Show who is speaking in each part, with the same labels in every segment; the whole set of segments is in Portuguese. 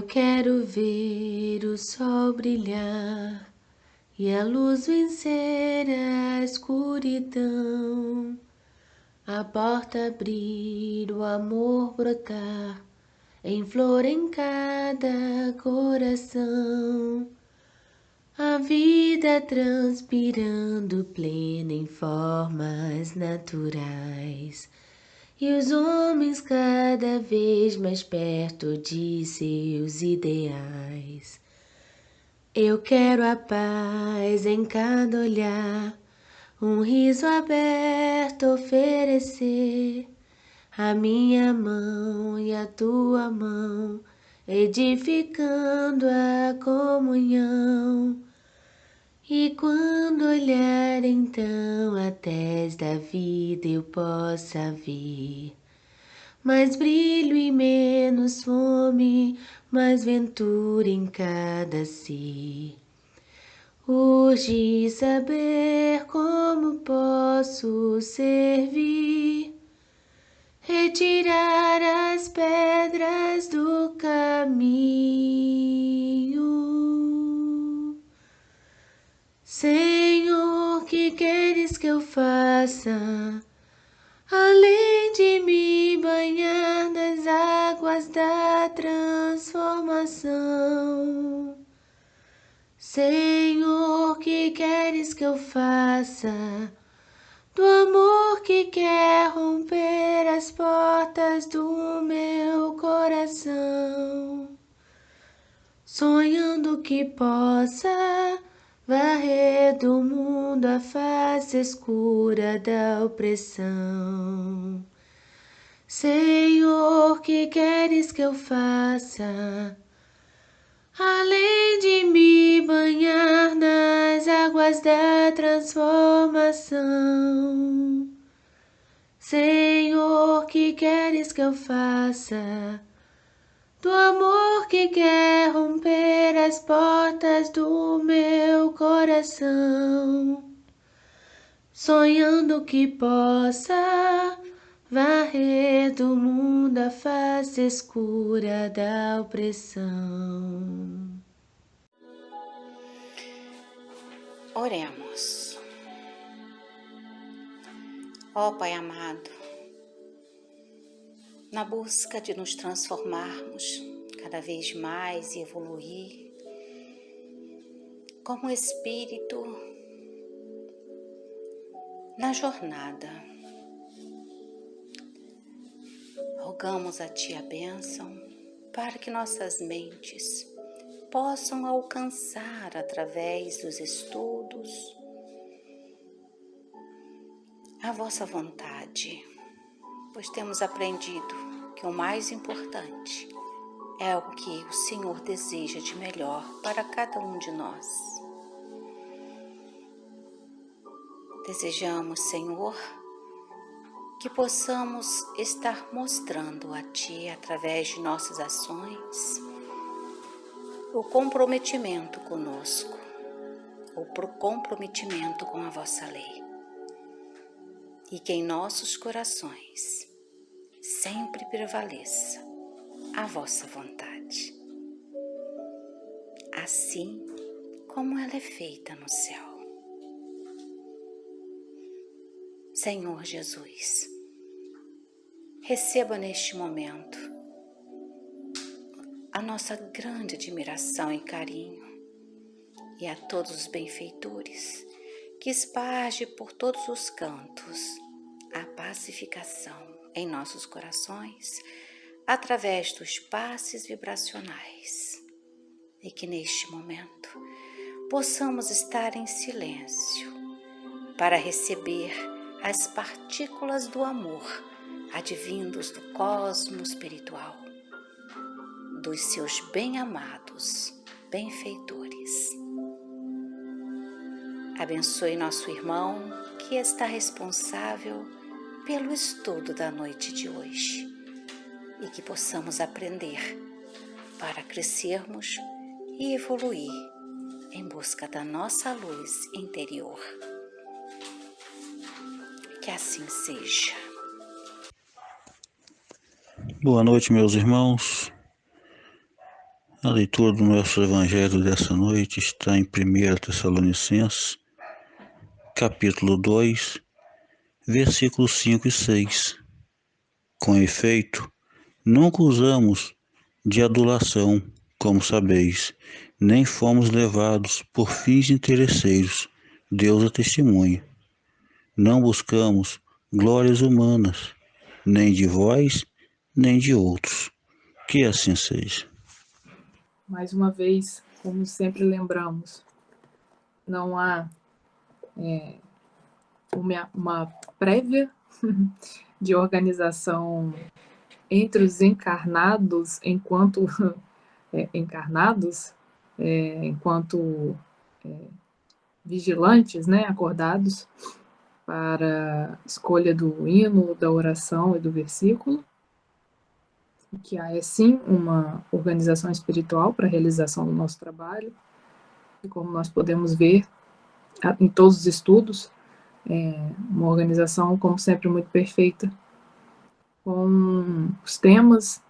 Speaker 1: quero ver o sol brilhar e a luz vencer a escuridão. A porta abrir, o amor brotar em flor em cada coração. A vida transpirando plena em formas naturais. E os homens cada vez mais perto de seus ideais. Eu quero a paz em cada olhar, um riso aberto oferecer, a minha mão e a tua mão, edificando a comunhão. E quando olhar então a tez da vida eu possa ver mais brilho e menos fome, mais ventura em cada ser. Urge saber como posso servir, retirar as pedras do caminho. Senhor, que queres que eu faça? Além de me banhar nas águas da transformação. Senhor, que queres que eu faça? Do amor que quer romper as portas do meu coração. Sonhando que possa varrer do mundo a face escura da opressão. Senhor, que queres que eu faça? Além de me banhar nas águas da transformação. Senhor, que queres que eu faça? Do amor que quer romper as portas do meu coração. Sonhando que possa varrer do mundo a face escura da opressão.
Speaker 2: Oremos. Ó Pai amado, na busca de nos transformarmos cada vez mais e evoluir como espírito na jornada, rogamos a Ti a bênção para que nossas mentes possam alcançar através dos estudos a vossa vontade, pois temos aprendido que o mais importante é o que o Senhor deseja de melhor para cada um de nós. Desejamos, Senhor, que possamos estar mostrando a Ti, através de nossas ações, o comprometimento conosco, o comprometimento com a vossa lei. E que em nossos corações sempre prevaleça a vossa vontade, assim como ela é feita no céu. Senhor Jesus, receba neste momento a nossa grande admiração e carinho, e a todos os benfeitores que esparge por todos os cantos a pacificação em nossos corações através dos passes vibracionais, e que neste momento possamos estar em silêncio para receber as partículas do amor advindos do cosmos espiritual, dos seus bem-amados benfeitores. Abençoe nosso irmão que está responsável pelo estudo da noite de hoje, e que possamos aprender para crescermos e evoluir em busca da nossa luz interior. Que assim seja.
Speaker 3: Boa noite, meus irmãos. A leitura do nosso evangelho dessa noite está em 1 Tessalonicenses, capítulo 2, versículos 5 e 6. Com efeito, nunca usamos de adulação, como sabeis, nem fomos levados por fins interesseiros, Deus é testemunha. Não buscamos glórias humanas, nem de vós, nem de outros. Que assim seja.
Speaker 4: Mais uma vez, como sempre lembramos, não há uma prévia de organização entre os encarnados enquanto enquanto vigilantes, né, acordados para escolha do hino, da oração e do versículo, que há sim uma organização espiritual para a realização do nosso trabalho, e como nós podemos ver em todos os estudos, uma organização, como sempre, muito perfeita, com os temas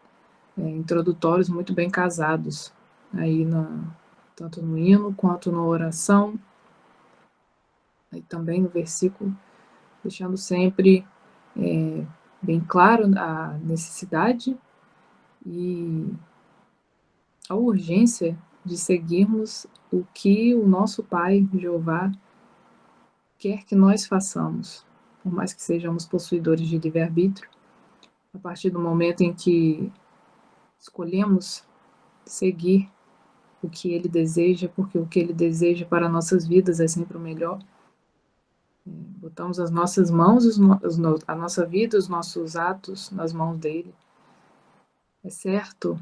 Speaker 4: introdutórios muito bem casados, aí tanto no hino quanto na oração, e também no versículo, deixando sempre bem claro a necessidade e a urgência de seguirmos o que o nosso Pai, Jeová, quer que nós façamos, por mais que sejamos possuidores de livre-arbítrio. A partir do momento em que escolhemos seguir o que Ele deseja, porque o que Ele deseja para nossas vidas é sempre o melhor, botamos as nossas mãos, a nossa vida, os nossos atos nas mãos dele. É certo,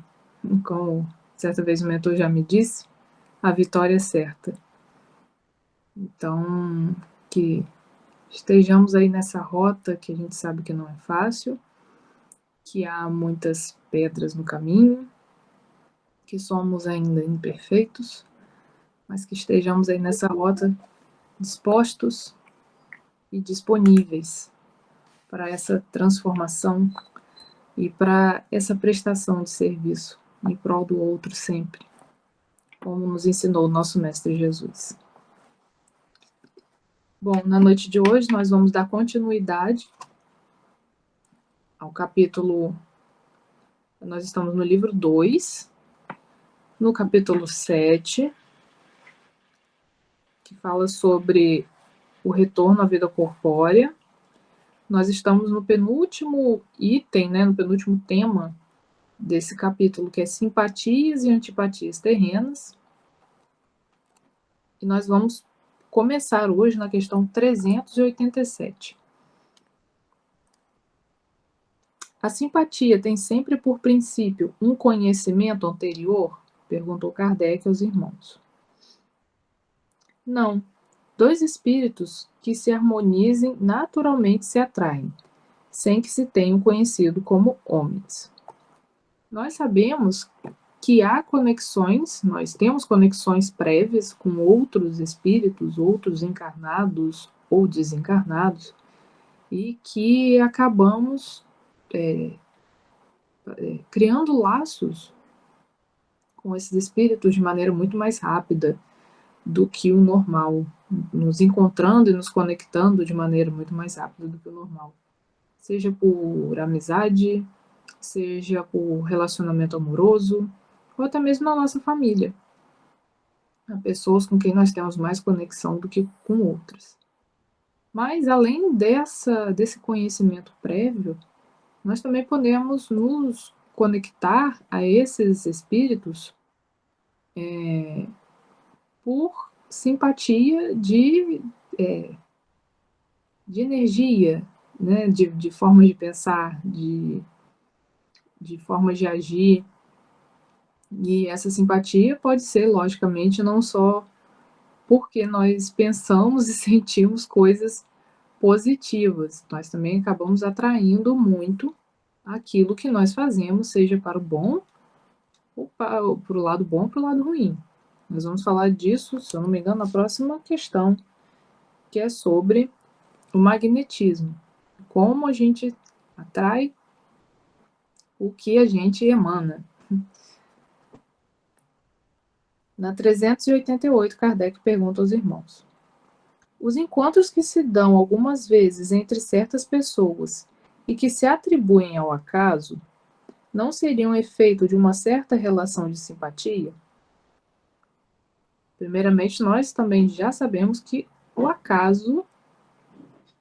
Speaker 4: como certa vez o mentor já me disse, a vitória é certa. Então, que estejamos aí nessa rota que a gente sabe que não é fácil, que há muitas pedras no caminho, que somos ainda imperfeitos, mas que estejamos aí nessa rota dispostos e disponíveis para essa transformação e para essa prestação de serviço em prol do outro sempre, como nos ensinou o nosso Mestre Jesus. Bom, na noite de hoje nós vamos dar continuidade ao capítulo, nós estamos no livro 2, no capítulo 7, que fala sobre o retorno à vida corpórea. Nós estamos no penúltimo item, no penúltimo tema desse capítulo, que é simpatias e antipatias terrenas. E nós vamos começar hoje na questão 387. A simpatia tem sempre por princípio um conhecimento anterior? Perguntou Kardec aos irmãos. Não. Dois espíritos que se harmonizem naturalmente se atraem, sem que se tenham conhecido como homens. Nós sabemos que há conexões, nós temos conexões prévias com outros espíritos, outros encarnados ou desencarnados, e que acabamos criando laços com esses espíritos de maneira muito mais rápida do que o normal, nos encontrando e nos conectando de maneira muito mais rápida do que o normal. Seja por amizade, seja por relacionamento amoroso, ou até mesmo na nossa família. Há pessoas com quem nós temos mais conexão do que com outras. Mas, além desse conhecimento prévio, nós também podemos nos conectar a esses espíritos por simpatia de energia, de forma de pensar, de forma de agir. E essa simpatia pode ser, logicamente, não só porque nós pensamos e sentimos coisas positivas, nós também acabamos atraindo muito aquilo que nós fazemos, seja para o bom ou para o lado bom ou para o lado ruim. Nós vamos falar disso, se eu não me engano, na próxima questão, que é sobre o magnetismo. Como a gente atrai o que a gente emana. Na 388, Kardec pergunta aos irmãos: os encontros que se dão algumas vezes entre certas pessoas e que se atribuem ao acaso, não seriam efeito de uma certa relação de simpatia? Primeiramente, nós também já sabemos que o acaso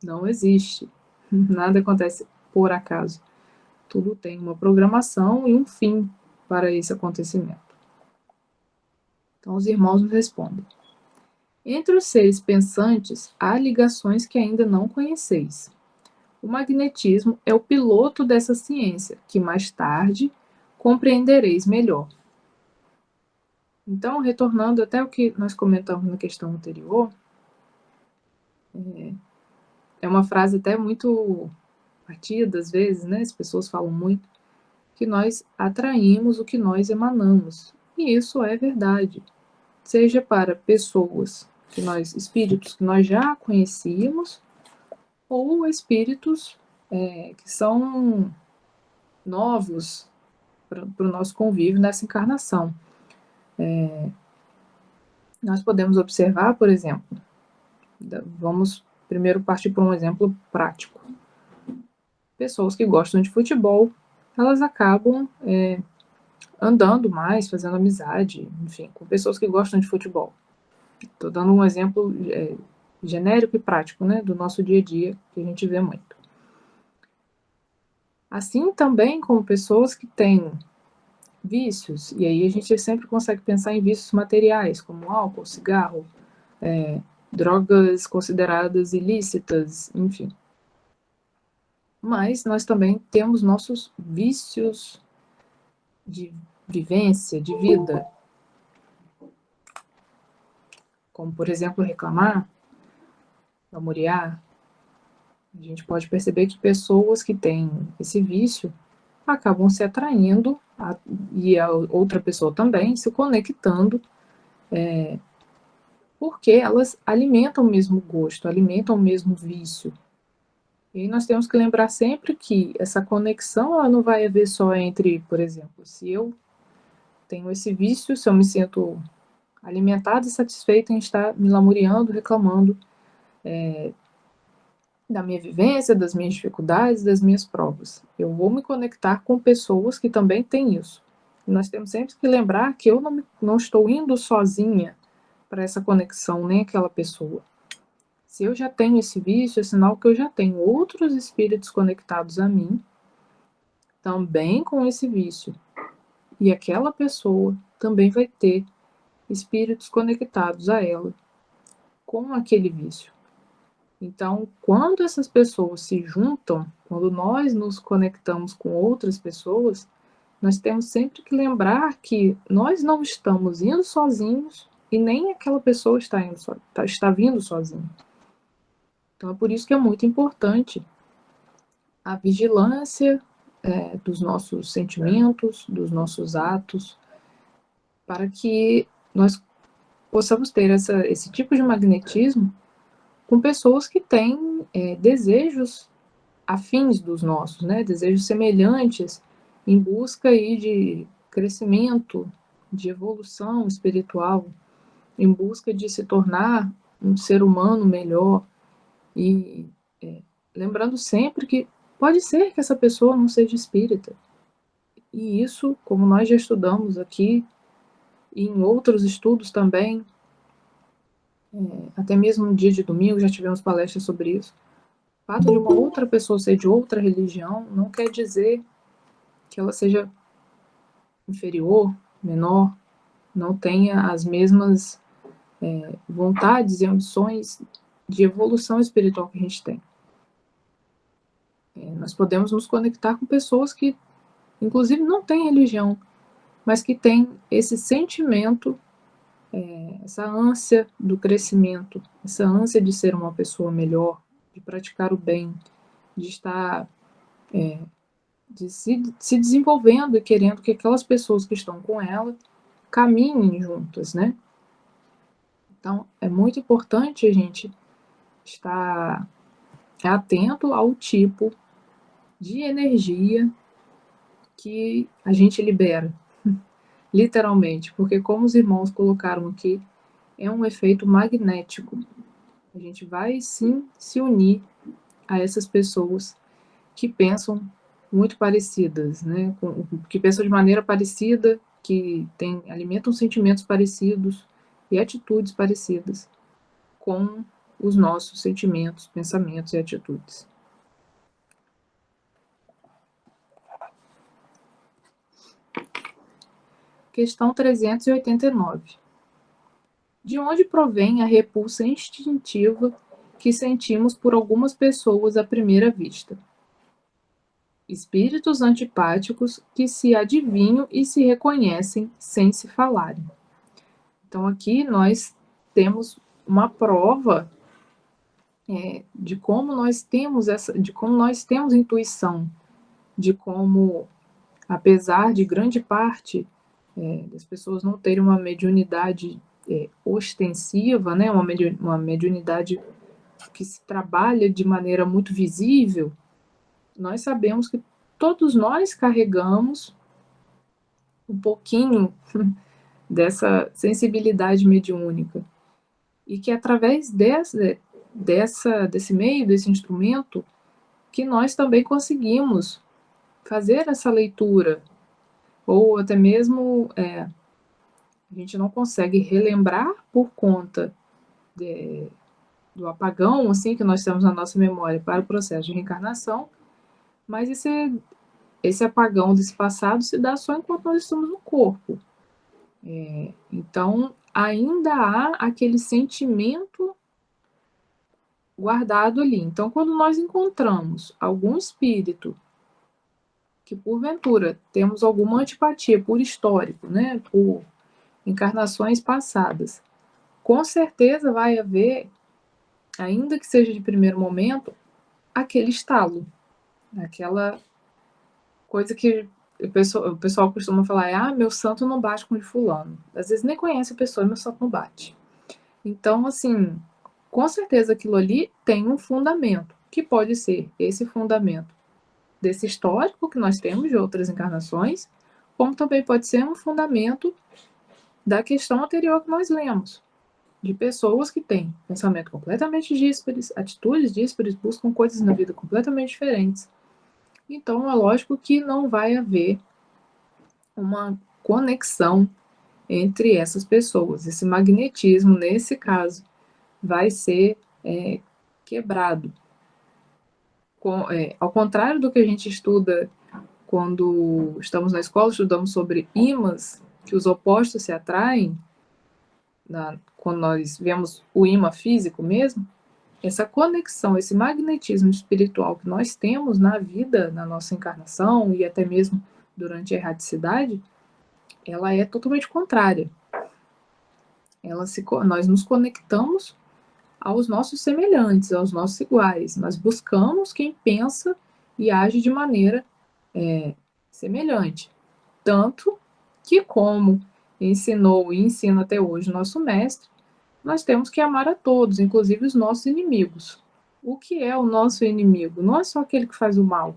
Speaker 4: não existe. Nada acontece por acaso. Tudo tem uma programação e um fim para esse acontecimento. Então, os irmãos nos respondem: entre os seres pensantes, há ligações que ainda não conheceis. O magnetismo é o piloto dessa ciência, que mais tarde compreendereis melhor. Então, retornando até o que nós comentamos na questão anterior, é uma frase até muito batida, às vezes, né? As pessoas falam muito, que nós atraímos o que nós emanamos. E isso é verdade. Seja para pessoas espíritos que nós já conhecíamos, ou espíritos que são novos para o nosso convívio nessa encarnação. Nós podemos observar, por exemplo, vamos primeiro partir por um exemplo prático. Pessoas que gostam de futebol, elas acabam andando mais, fazendo amizade, enfim, com pessoas que gostam de futebol. Estou dando um exemplo genérico e prático, né, do nosso dia a dia, que a gente vê muito. Assim também como pessoas que têm vícios, e aí a gente sempre consegue pensar em vícios materiais, como álcool, cigarro, drogas consideradas ilícitas, enfim. Mas nós também temos nossos vícios de vivência, de vida, como, por exemplo, reclamar, lamuriar. A gente pode perceber que pessoas que têm esse vício acabam se atraindo e a outra pessoa também se conectando, porque elas alimentam o mesmo gosto, alimentam o mesmo vício. E aí nós temos que lembrar sempre que essa conexão ela não vai haver só entre, por exemplo, se eu tenho esse vício, se eu me sinto alimentada e satisfeita em estar me lamuriando, reclamando da minha vivência, das minhas dificuldades, das minhas provas. Eu vou me conectar com pessoas que também têm isso. E nós temos sempre que lembrar que eu não estou indo sozinha para essa conexão, nem aquela pessoa. Se eu já tenho esse vício, é sinal que eu já tenho outros espíritos conectados a mim, também com esse vício. E aquela pessoa também vai ter espíritos conectados a ela, com aquele vício. Então, quando essas pessoas se juntam, quando nós nos conectamos com outras pessoas, nós temos sempre que lembrar que nós não estamos indo sozinhos e nem aquela pessoa está vindo sozinha. Então, é por isso que é muito importante a vigilância dos nossos sentimentos, dos nossos atos, para que nós possamos ter esse tipo de magnetismo com pessoas que têm desejos afins dos nossos, né? Desejos semelhantes em busca aí de crescimento, de evolução espiritual, em busca de se tornar um ser humano melhor. E lembrando sempre que pode ser que essa pessoa não seja espírita. E isso, como nós já estudamos aqui, e em outros estudos também, até mesmo no dia de domingo já tivemos palestras sobre isso. O fato de uma outra pessoa ser de outra religião não quer dizer que ela seja inferior, menor, não tenha as mesmas vontades e ambições de evolução espiritual que a gente tem. Nós podemos nos conectar com pessoas que, inclusive, não têm religião, mas que têm esse sentimento, essa ânsia do crescimento, essa ânsia de ser uma pessoa melhor, de praticar o bem, de estar de se desenvolvendo e querendo que aquelas pessoas que estão com ela caminhem juntas, né? Então, é muito importante a gente estar atento ao tipo de energia que a gente libera. literalmente, porque como os irmãos colocaram aqui, é um efeito magnético. A gente vai sim se unir a essas pessoas que pensam muito parecidas, né? Que pensam de maneira parecida, que alimentam sentimentos parecidos e atitudes parecidas com os nossos sentimentos, pensamentos e atitudes. Questão 389. De onde provém a repulsa instintiva que sentimos por algumas pessoas à primeira vista? Espíritos antipáticos que se adivinham e se reconhecem sem se falarem. Então aqui nós temos uma prova de como nós temos intuição, de como, apesar de grande parte das pessoas não terem uma mediunidade ostensiva, né, uma mediunidade que se trabalha de maneira muito visível, nós sabemos que todos nós carregamos um pouquinho dessa sensibilidade mediúnica e que através desse meio, desse instrumento, que nós também conseguimos fazer essa leitura, ou até mesmo a gente não consegue relembrar por conta do apagão assim, que nós temos na nossa memória para o processo de reencarnação, mas esse apagão desse passado se dá só enquanto nós estamos no corpo. Então, ainda há aquele sentimento guardado ali. Então, quando nós encontramos algum espírito que, porventura, temos alguma antipatia por histórico, né, por encarnações passadas, com certeza vai haver, ainda que seja de primeiro momento, aquele estalo, aquela coisa que o pessoal costuma falar, meu santo não bate com o de fulano. Às vezes nem conhece a pessoa e meu santo não bate. Então, assim, com certeza aquilo ali tem um fundamento, que pode ser esse fundamento desse histórico que nós temos de outras encarnações, como também pode ser um fundamento da questão anterior que nós lemos, de pessoas que têm pensamento completamente díspares, atitudes díspares, buscam coisas na vida completamente diferentes. Então, é lógico que não vai haver uma conexão entre essas pessoas. Esse magnetismo, nesse caso, vai ser quebrado. Ao contrário do que a gente estuda quando estamos na escola, estudamos sobre ímãs, que os opostos se atraem, quando nós vemos o ímã físico mesmo, essa conexão, esse magnetismo espiritual que nós temos na vida, na nossa encarnação e até mesmo durante a erraticidade, ela é totalmente contrária. Nós nos conectamos aos nossos semelhantes, aos nossos iguais. Nós buscamos quem pensa e age de maneira semelhante. Tanto que, como ensinou e ensina até hoje o nosso mestre, nós temos que amar a todos, inclusive os nossos inimigos. O que é o nosso inimigo? Não é só aquele que faz o mal,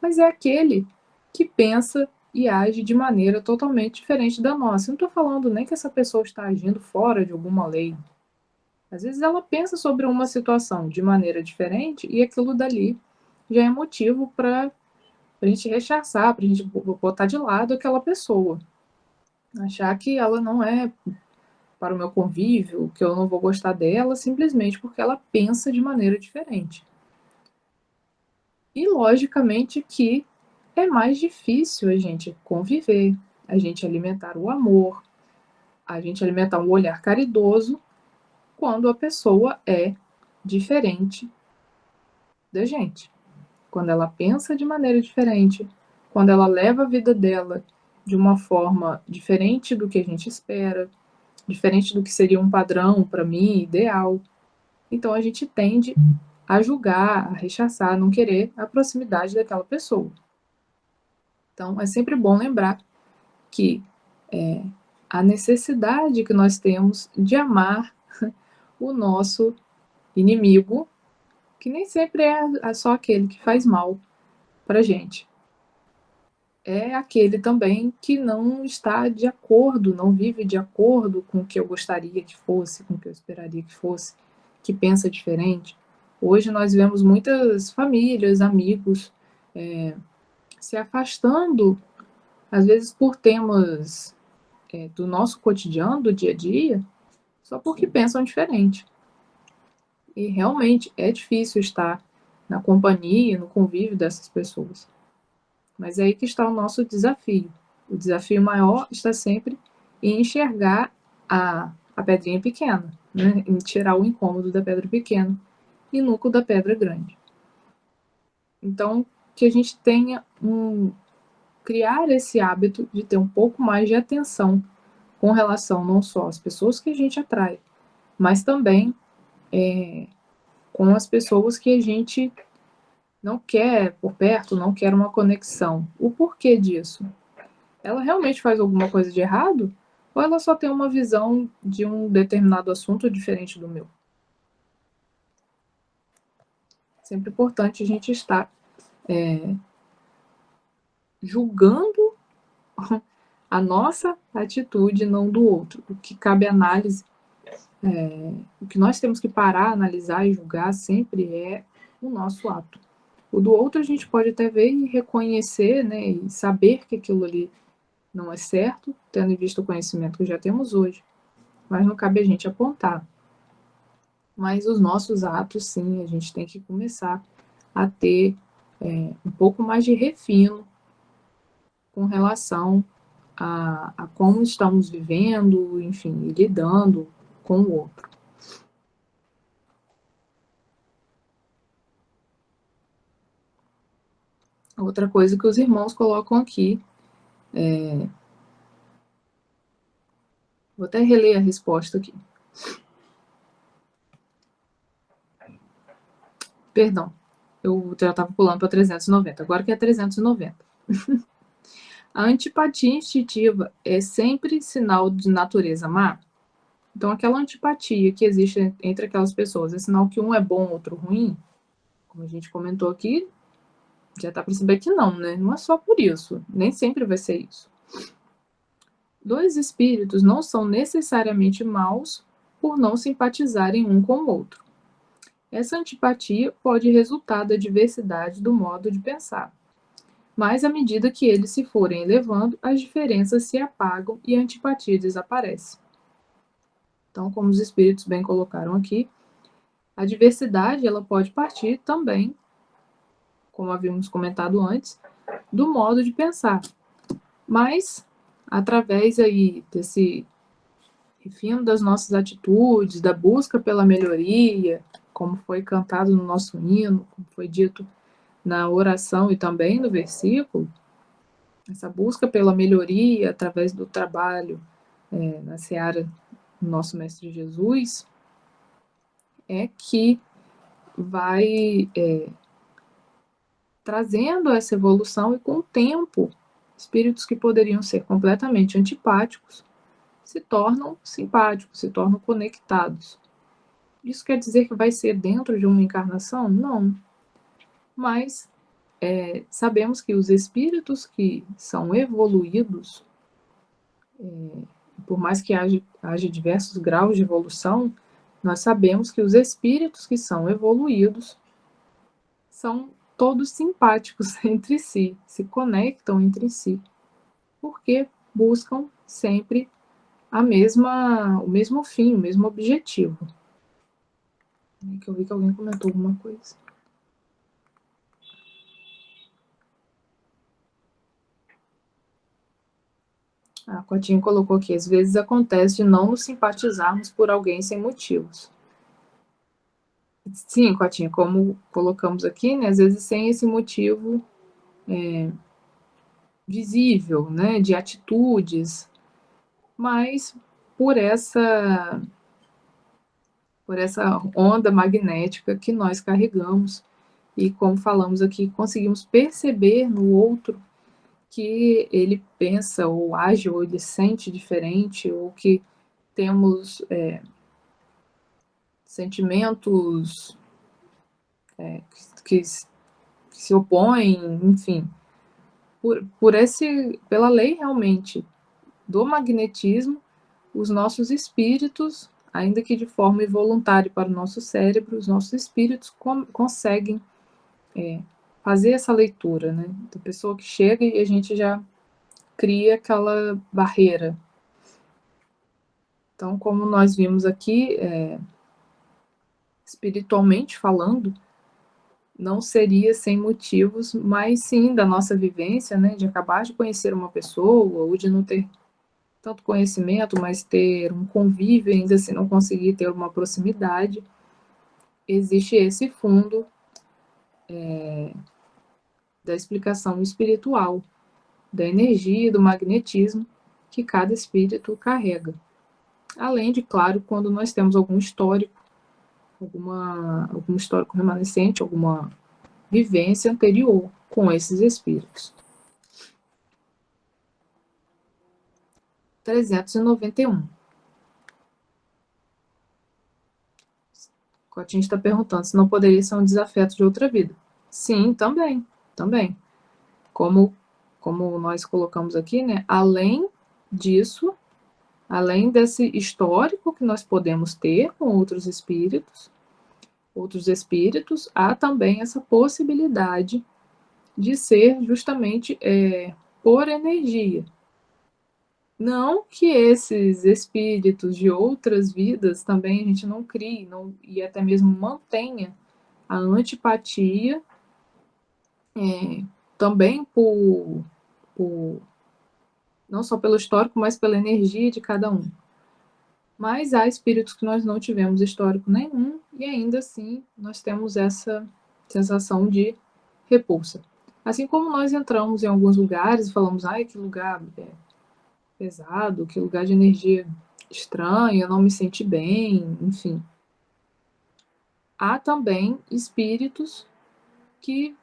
Speaker 4: mas é aquele que pensa e age de maneira totalmente diferente da nossa. Eu não estou falando nem que essa pessoa está agindo fora de alguma lei. Às vezes ela pensa sobre uma situação de maneira diferente e aquilo dali já é motivo para a gente rechaçar, para a gente botar de lado aquela pessoa. Achar que ela não é para o meu convívio, que eu não vou gostar dela, simplesmente porque ela pensa de maneira diferente. E, logicamente, que é mais difícil a gente conviver, a gente alimentar o amor, a gente alimentar um olhar caridoso quando a pessoa é diferente da gente. Quando ela pensa de maneira diferente, quando ela leva a vida dela de uma forma diferente do que a gente espera, diferente do que seria um padrão, para mim, ideal. Então, a gente tende a julgar, a rechaçar, a não querer a proximidade daquela pessoa. Então, é sempre bom lembrar que a necessidade que nós temos de amar o nosso inimigo, que nem sempre é só aquele que faz mal para a gente. é aquele também que não está de acordo, não vive de acordo com o que eu gostaria que fosse, com o que eu esperaria que fosse, que pensa diferente. Hoje nós vemos muitas famílias, amigos, se afastando, às vezes por temas do nosso cotidiano, do dia a dia, só porque pensam diferente. E realmente é difícil estar na companhia, no convívio dessas pessoas. Mas é aí que está o nosso desafio. O desafio maior está sempre em enxergar a pedrinha pequena, né? Em tirar o incômodo da pedra pequena e nunca o da pedra grande. Então, que a gente tenha criar esse hábito de ter um pouco mais de atenção com relação não só às pessoas que a gente atrai, mas também com as pessoas que a gente não quer por perto, não quer uma conexão. O porquê disso? Ela realmente faz alguma coisa de errado? Ou ela só tem uma visão de um determinado assunto diferente do meu? Sempre importante a gente estar julgando a nossa atitude, não do outro. O que cabe análise, o que nós temos que parar, analisar e julgar sempre é o nosso ato. O do outro a gente pode até ver e reconhecer, né, e saber que aquilo ali não é certo, tendo em vista o conhecimento que já temos hoje. Mas não cabe a gente apontar. Mas os nossos atos, sim, a gente tem que começar a ter um pouco mais de refino com relação a como estamos vivendo, enfim, e lidando com o outro. Outra coisa que os irmãos colocam aqui, vou até reler a resposta aqui. Perdão, eu já estava pulando para 390, agora que é 390. A antipatia instintiva é sempre sinal de natureza má? Então, aquela antipatia que existe entre aquelas pessoas é sinal que um é bom, outro ruim? Como a gente comentou aqui, já dá para saber que não, né? Não é só por isso. Nem sempre vai ser isso. Dois espíritos não são necessariamente maus por não simpatizarem um com o outro. Essa antipatia pode resultar da diversidade do modo de pensar. Mas à medida que eles se forem elevando, as diferenças se apagam e a antipatia desaparece. Então, como os espíritos bem colocaram aqui, a diversidade ela pode partir também, como havíamos comentado antes, do modo de pensar. Mas, através aí desse refino das nossas atitudes, da busca pela melhoria, como foi cantado no nosso hino, como foi dito na oração e também no versículo, essa busca pela melhoria através do trabalho na seara do nosso Mestre Jesus, é que vai trazendo essa evolução e com o tempo, espíritos que poderiam ser completamente antipáticos se tornam simpáticos, se tornam conectados. Isso quer dizer que vai ser dentro de uma encarnação? Não. Mas sabemos que os espíritos que são evoluídos, por mais que haja diversos graus de evolução, nós sabemos que os espíritos que são evoluídos são todos simpáticos entre si, se conectam entre si, porque buscam sempre o mesmo fim, o mesmo objetivo. Que eu vi que alguém comentou alguma coisa. A Cotinha colocou aqui, às vezes acontece de não nos simpatizarmos por alguém sem motivos. Sim, Cotinha, como colocamos aqui, né, às vezes sem esse motivo visível, né, de atitudes, mas por essa onda magnética que nós carregamos e, como falamos aqui, conseguimos perceber no outro que ele pensa ou age ou ele sente diferente ou que temos sentimentos que se opõem, enfim. pela lei realmente do magnetismo, os nossos espíritos, ainda que de forma involuntária para o nosso cérebro, os nossos espíritos conseguem fazer essa leitura, né? Da pessoa que chega e a gente já cria aquela barreira. Então, como nós vimos aqui, espiritualmente falando, não seria sem motivos, mas sim da nossa vivência, né, de acabar de conhecer uma pessoa, ou de não ter tanto conhecimento, mas ter um convívio, ainda assim não conseguir ter uma proximidade, existe esse fundo da explicação espiritual, da energia e do magnetismo que cada espírito carrega. Além de, claro, quando nós temos algum histórico, algum histórico remanescente, alguma vivência anterior com esses espíritos. 391. Cotinho está perguntando se não poderia ser um desafeto de outra vida. Sim, também. Como nós colocamos aqui, né? Além disso, além desse histórico que nós podemos ter com outros espíritos, há também essa possibilidade de ser justamente por energia. Não que esses espíritos de outras vidas também a gente não crie e até mesmo mantenha a antipatia também não só pelo histórico, mas pela energia de cada um. Mas há espíritos que nós não tivemos histórico nenhum e ainda assim nós temos essa sensação de repulsa. Assim como nós entramos em alguns lugares e falamos, ai, que lugar pesado, que lugar de energia estranha, eu não me senti bem, enfim. Há também espíritos que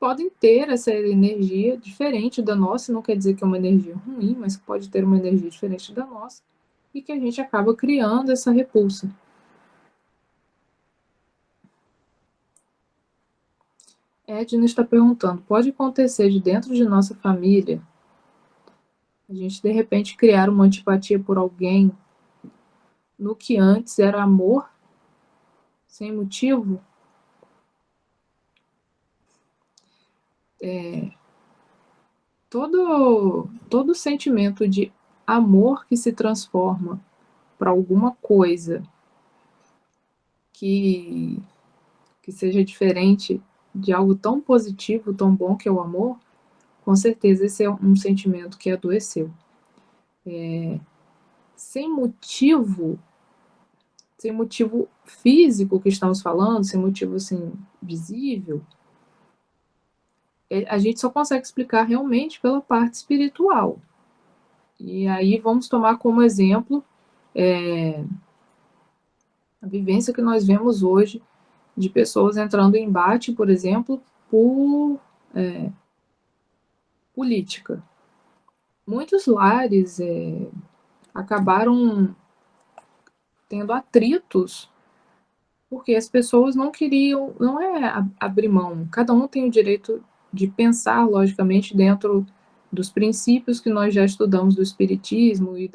Speaker 4: podem ter essa energia diferente da nossa, não quer dizer que é uma energia ruim, mas pode ter uma energia diferente da nossa, e que a gente acaba criando essa repulsa. Edna está perguntando, pode acontecer de dentro de nossa família a gente de repente criar uma antipatia por alguém no que antes era amor, sem motivo? Todo sentimento de amor que se transforma para alguma coisa que seja diferente de algo tão positivo, tão bom que é o amor, com certeza esse é um sentimento que adoeceu. Sem motivo físico que estamos falando, sem motivo assim, visível, a gente só consegue explicar realmente pela parte espiritual. E aí vamos tomar como exemplo a vivência que nós vemos hoje de pessoas entrando em embate, por exemplo, por política. Muitos lares acabaram tendo atritos porque as pessoas não queriam, não é abrir mão, cada um tem o direito de pensar, logicamente, dentro dos princípios que nós já estudamos do espiritismo e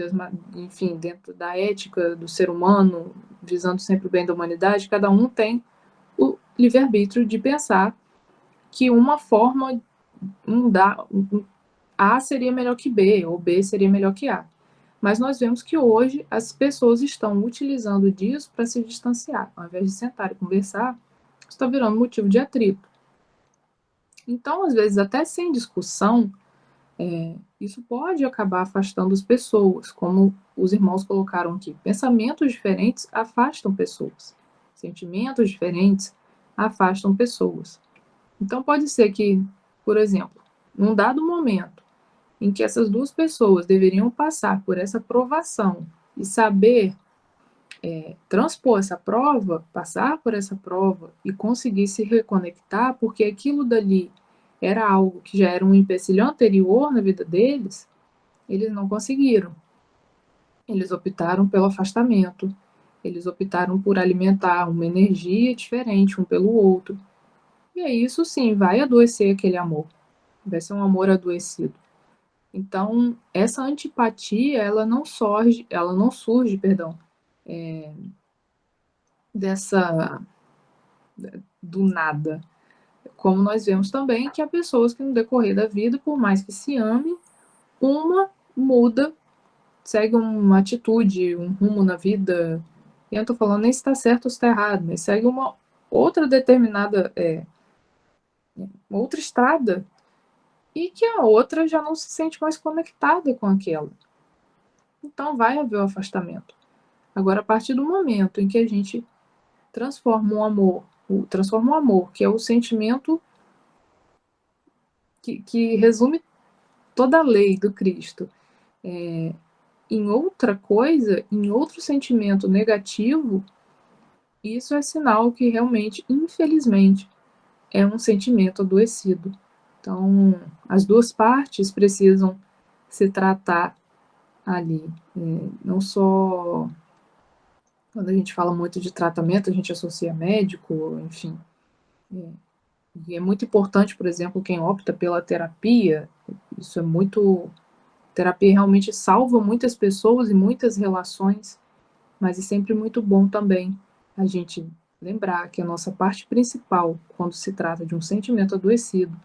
Speaker 4: enfim, dentro da ética do ser humano, visando sempre o bem da humanidade, cada um tem o livre-arbítrio de pensar que uma forma, A seria melhor que B, ou B seria melhor que A. Mas nós vemos que hoje as pessoas estão utilizando disso para se distanciar. Ao invés de sentar e conversar, está virando motivo de atrito. Então, às vezes, até sem discussão, isso pode acabar afastando as pessoas, como os irmãos colocaram aqui. Pensamentos diferentes afastam pessoas. Sentimentos diferentes afastam pessoas. Então, pode ser que, por exemplo, num dado momento em que essas duas pessoas deveriam passar por essa provação e saber transpor essa prova, passar por essa prova e conseguir se reconectar, porque aquilo dali era algo que já era um empecilho anterior na vida deles, eles não conseguiram. Eles optaram pelo afastamento, eles optaram por alimentar uma energia diferente um pelo outro. E aí isso sim vai adoecer aquele amor. vai ser um amor adoecido. Então, essa antipatia, ela não surge, do nada. Como nós vemos também que há pessoas que no decorrer da vida, por mais que se amem, uma muda, segue uma atitude, um rumo na vida. E eu não estou falando nem se está certo ou se está errado, mas segue uma outra determinada, outra estrada, e que a outra já não se sente mais conectada com aquela. Então vai haver o afastamento. Agora, a partir do momento em que a gente transforma o amor, que é o sentimento que resume toda a lei do Cristo, em outra coisa, em outro sentimento negativo, isso é sinal que realmente, infelizmente, é um sentimento adoecido. Então, as duas partes precisam se tratar ali. Não só quando a gente fala muito de tratamento, a gente associa médico, enfim. E é muito importante, por exemplo, quem opta pela terapia, isso é muito. Terapia realmente salva muitas pessoas e muitas relações, mas é sempre muito bom também a gente lembrar que a nossa parte principal, quando se trata de um sentimento adoecido,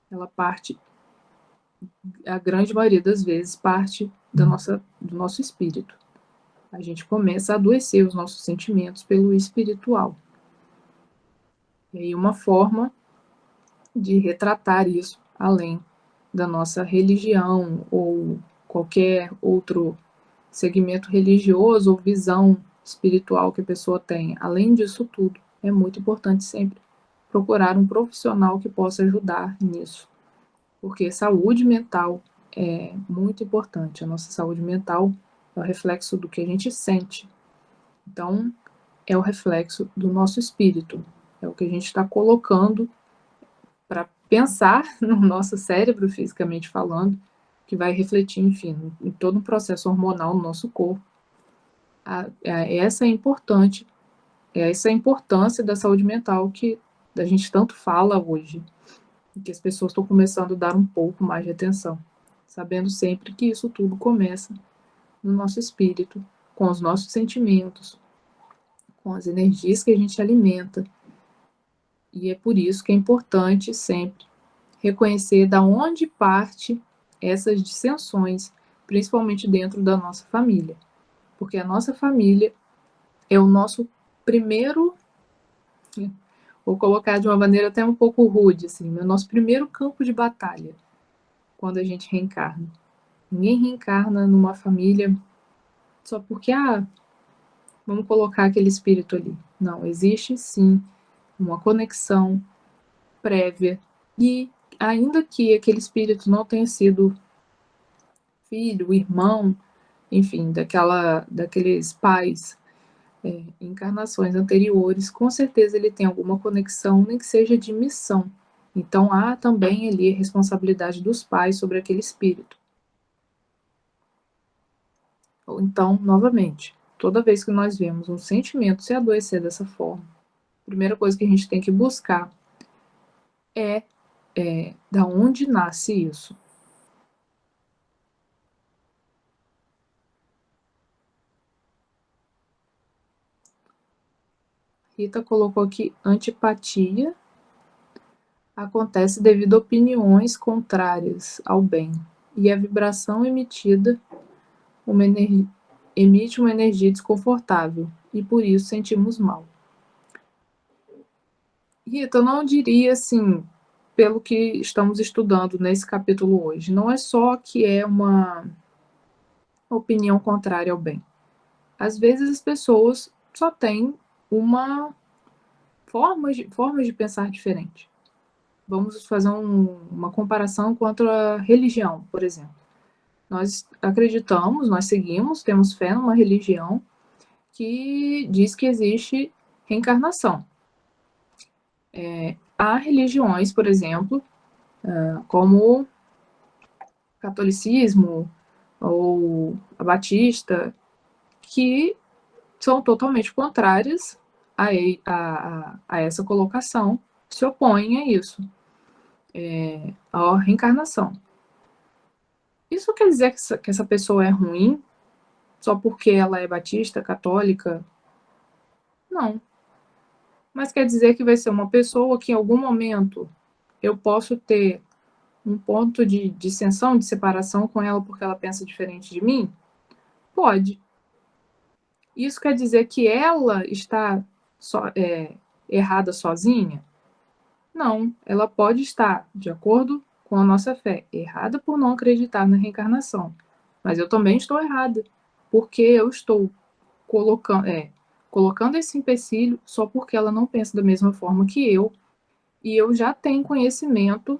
Speaker 4: ela parte, a grande maioria das vezes, parte do nosso espírito. A gente começa a adoecer os nossos sentimentos pelo espiritual. E aí uma forma de retratar isso, além da nossa religião ou qualquer outro segmento religioso ou visão espiritual que a pessoa tem. Além disso tudo, é muito importante sempre procurar um profissional que possa ajudar nisso, porque saúde mental é muito importante. A nossa saúde mental é o reflexo do que a gente sente. Então, é o reflexo do nosso espírito, é o que a gente está colocando para pensar no nosso cérebro, fisicamente falando, que vai refletir, enfim, em todo um processo hormonal no nosso corpo. Essa é importante, essa é a importância da saúde mental que a gente tanto fala hoje, e que as pessoas estão começando a dar um pouco mais de atenção, sabendo sempre que isso tudo começa no nosso espírito, com os nossos sentimentos, com as energias que a gente alimenta. E é por isso que é importante sempre reconhecer da onde parte essas dissensões, principalmente dentro da nossa família. Porque a nossa família é o nosso primeiro, vou colocar de uma maneira até um pouco rude, assim, o nosso primeiro campo de batalha quando a gente reencarna. Ninguém reencarna numa família só porque, vamos colocar aquele espírito ali. Não, existe sim uma conexão prévia e ainda que aquele espírito não tenha sido filho, irmão, enfim, daqueles pais, encarnações anteriores, com certeza ele tem alguma conexão, nem que seja de missão. Então há também ali a responsabilidade dos pais sobre aquele espírito. Então, novamente, toda vez que nós vemos um sentimento se adoecer dessa forma, a primeira coisa que a gente tem que buscar é da onde nasce isso. Rita colocou aqui antipatia acontece devido a opiniões contrárias ao bem e a vibração emitida emite uma energia desconfortável e por isso sentimos mal. Rita, eu não diria assim, pelo que estamos estudando nesse capítulo hoje, não é só que é uma opinião contrária ao bem. Às vezes as pessoas só têm uma forma de pensar diferente. Vamos fazer uma comparação contra a religião, por exemplo. Nós acreditamos, nós seguimos, temos fé numa religião que diz que existe reencarnação. Há religiões, por exemplo, como o catolicismo ou a batista, que são totalmente contrárias a essa colocação, se opõem a isso. a reencarnação. Isso quer dizer que essa pessoa é ruim só porque ela é batista, católica? Não. Mas quer dizer que vai ser uma pessoa que em algum momento eu posso ter um ponto de dissensão, de separação com ela porque ela pensa diferente de mim? Pode. Isso quer dizer que ela está errada sozinha? Não. Ela pode estar, de acordo com a nossa fé, errada por não acreditar na reencarnação. Mas eu também estou errada, porque eu estou colocando esse empecilho só porque ela não pensa da mesma forma que eu, e eu já tenho conhecimento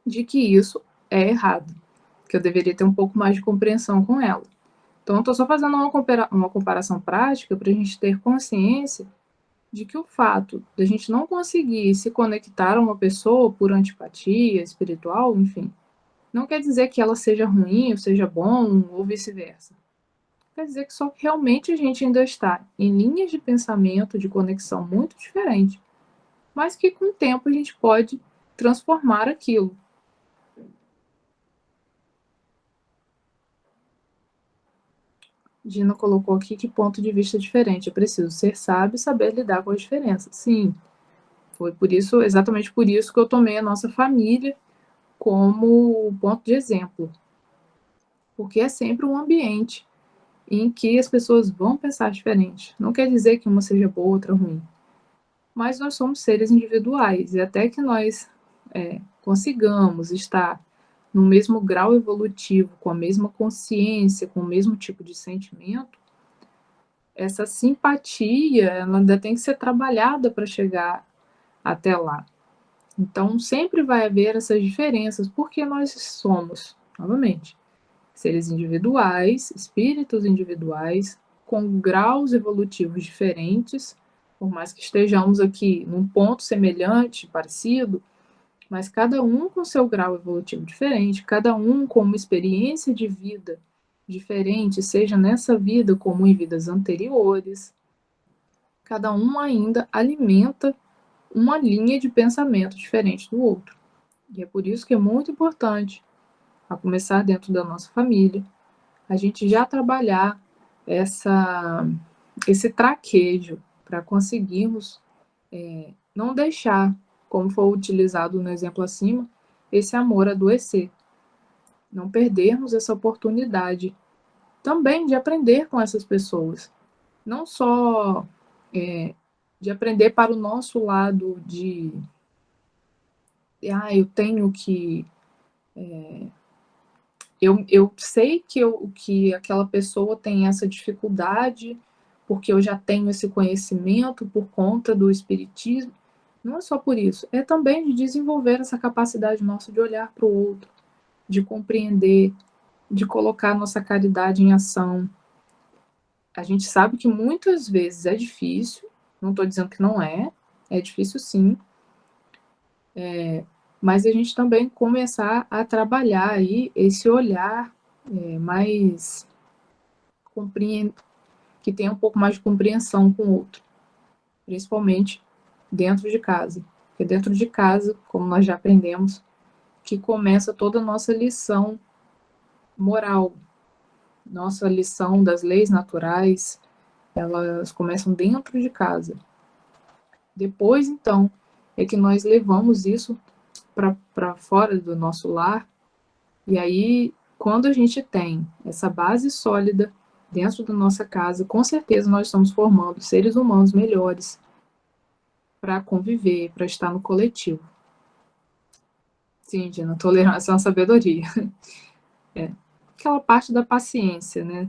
Speaker 4: de que isso é errado, que eu deveria ter um pouco mais de compreensão com ela. Então, eu estou só fazendo uma comparação prática para a gente ter consciência de que o fato de a gente não conseguir se conectar a uma pessoa por antipatia espiritual, enfim, não quer dizer que ela seja ruim ou seja bom ou vice-versa. Quer dizer que só que realmente a gente ainda está em linhas de pensamento, de conexão muito diferentes, mas que com o tempo a gente pode transformar aquilo. Dina colocou aqui que ponto de vista diferente. É preciso ser sábio e saber lidar com as diferenças. Sim, foi por isso, exatamente por isso que eu tomei a nossa família como ponto de exemplo. Porque é sempre um ambiente em que as pessoas vão pensar diferente. Não quer dizer que uma seja boa, outra ruim. Mas nós somos seres individuais e até que nós consigamos estar no mesmo grau evolutivo, com a mesma consciência, com o mesmo tipo de sentimento, essa simpatia ela ainda tem que ser trabalhada para chegar até lá. Então, sempre vai haver essas diferenças, porque nós somos, novamente, seres individuais, espíritos individuais, com graus evolutivos diferentes, por mais que estejamos aqui num ponto semelhante, parecido, mas cada um com seu grau evolutivo diferente, cada um com uma experiência de vida diferente, seja nessa vida como em vidas anteriores. Cada um ainda alimenta uma linha de pensamento diferente do outro. E é por isso que é muito importante, a começar dentro da nossa família, a gente já trabalhar esse traquejo para conseguirmos não deixar, como foi utilizado no exemplo acima, esse amor adoecer. Não perdermos essa oportunidade também de aprender com essas pessoas. Não só de aprender para o nosso lado de eu tenho que eu sei que aquela pessoa tem essa dificuldade porque eu já tenho esse conhecimento por conta do espiritismo. Não é só por isso, é também de desenvolver essa capacidade nossa de olhar para o outro, de compreender, de colocar nossa caridade em ação. A gente sabe que muitas vezes é difícil, não estou dizendo que não é difícil sim, mas a gente também começar a trabalhar aí esse olhar mais que tenha um pouco mais de compreensão com o outro, principalmente dentro de casa. Porque dentro de casa, como nós já aprendemos, que começa toda a nossa lição moral, nossa lição das leis naturais, elas começam dentro de casa. Depois, então, é que nós levamos isso para fora do nosso lar, e aí, quando a gente tem essa base sólida dentro da nossa casa, com certeza nós estamos formando seres humanos melhores para conviver, para estar no coletivo. Sim, Dina, tolerância é uma sabedoria. Aquela parte da paciência, né?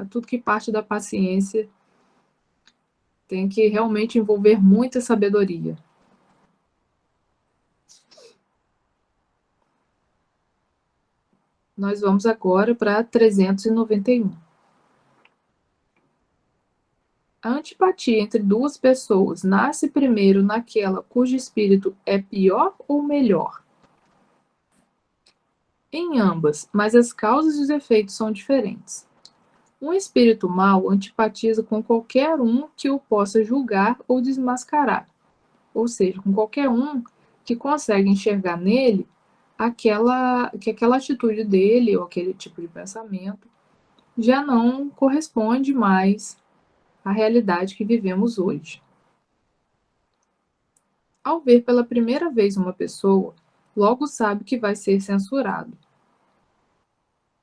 Speaker 4: Tudo que parte da paciência tem que realmente envolver muita sabedoria. Nós vamos agora para 391. A antipatia entre duas pessoas nasce primeiro naquela cujo espírito é pior ou melhor? Em ambas, mas as causas e os efeitos são diferentes. Um espírito mau antipatiza com qualquer um que o possa julgar ou desmascarar, ou seja, com qualquer um que consegue enxergar nele que aquela atitude dele ou aquele tipo de pensamento já não corresponde mais à realidade que vivemos hoje. Ao ver pela primeira vez uma pessoa, logo sabe que vai ser censurado.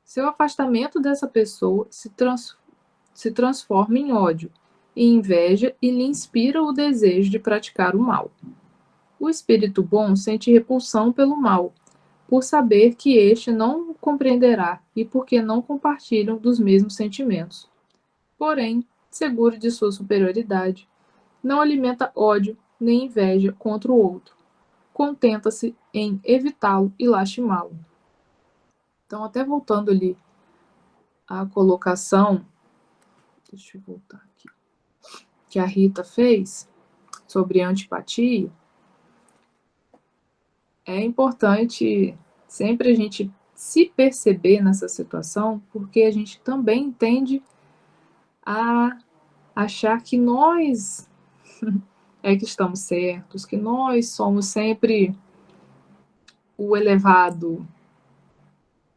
Speaker 4: Seu afastamento dessa pessoa se transforma em ódio e inveja e lhe inspira o desejo de praticar o mal. O espírito bom sente repulsão pelo mal, por saber que este não o compreenderá e porque não compartilham dos mesmos sentimentos. Porém, seguro de sua superioridade, não alimenta ódio nem inveja contra o outro. Contenta-se em evitá-lo e lastimá-lo. Então, até voltando ali à colocação, deixa eu voltar aqui, que a Rita fez sobre antipatia, é importante sempre a gente se perceber nessa situação, porque a gente também tende a achar que nós é que estamos certos, que nós somos sempre o elevado,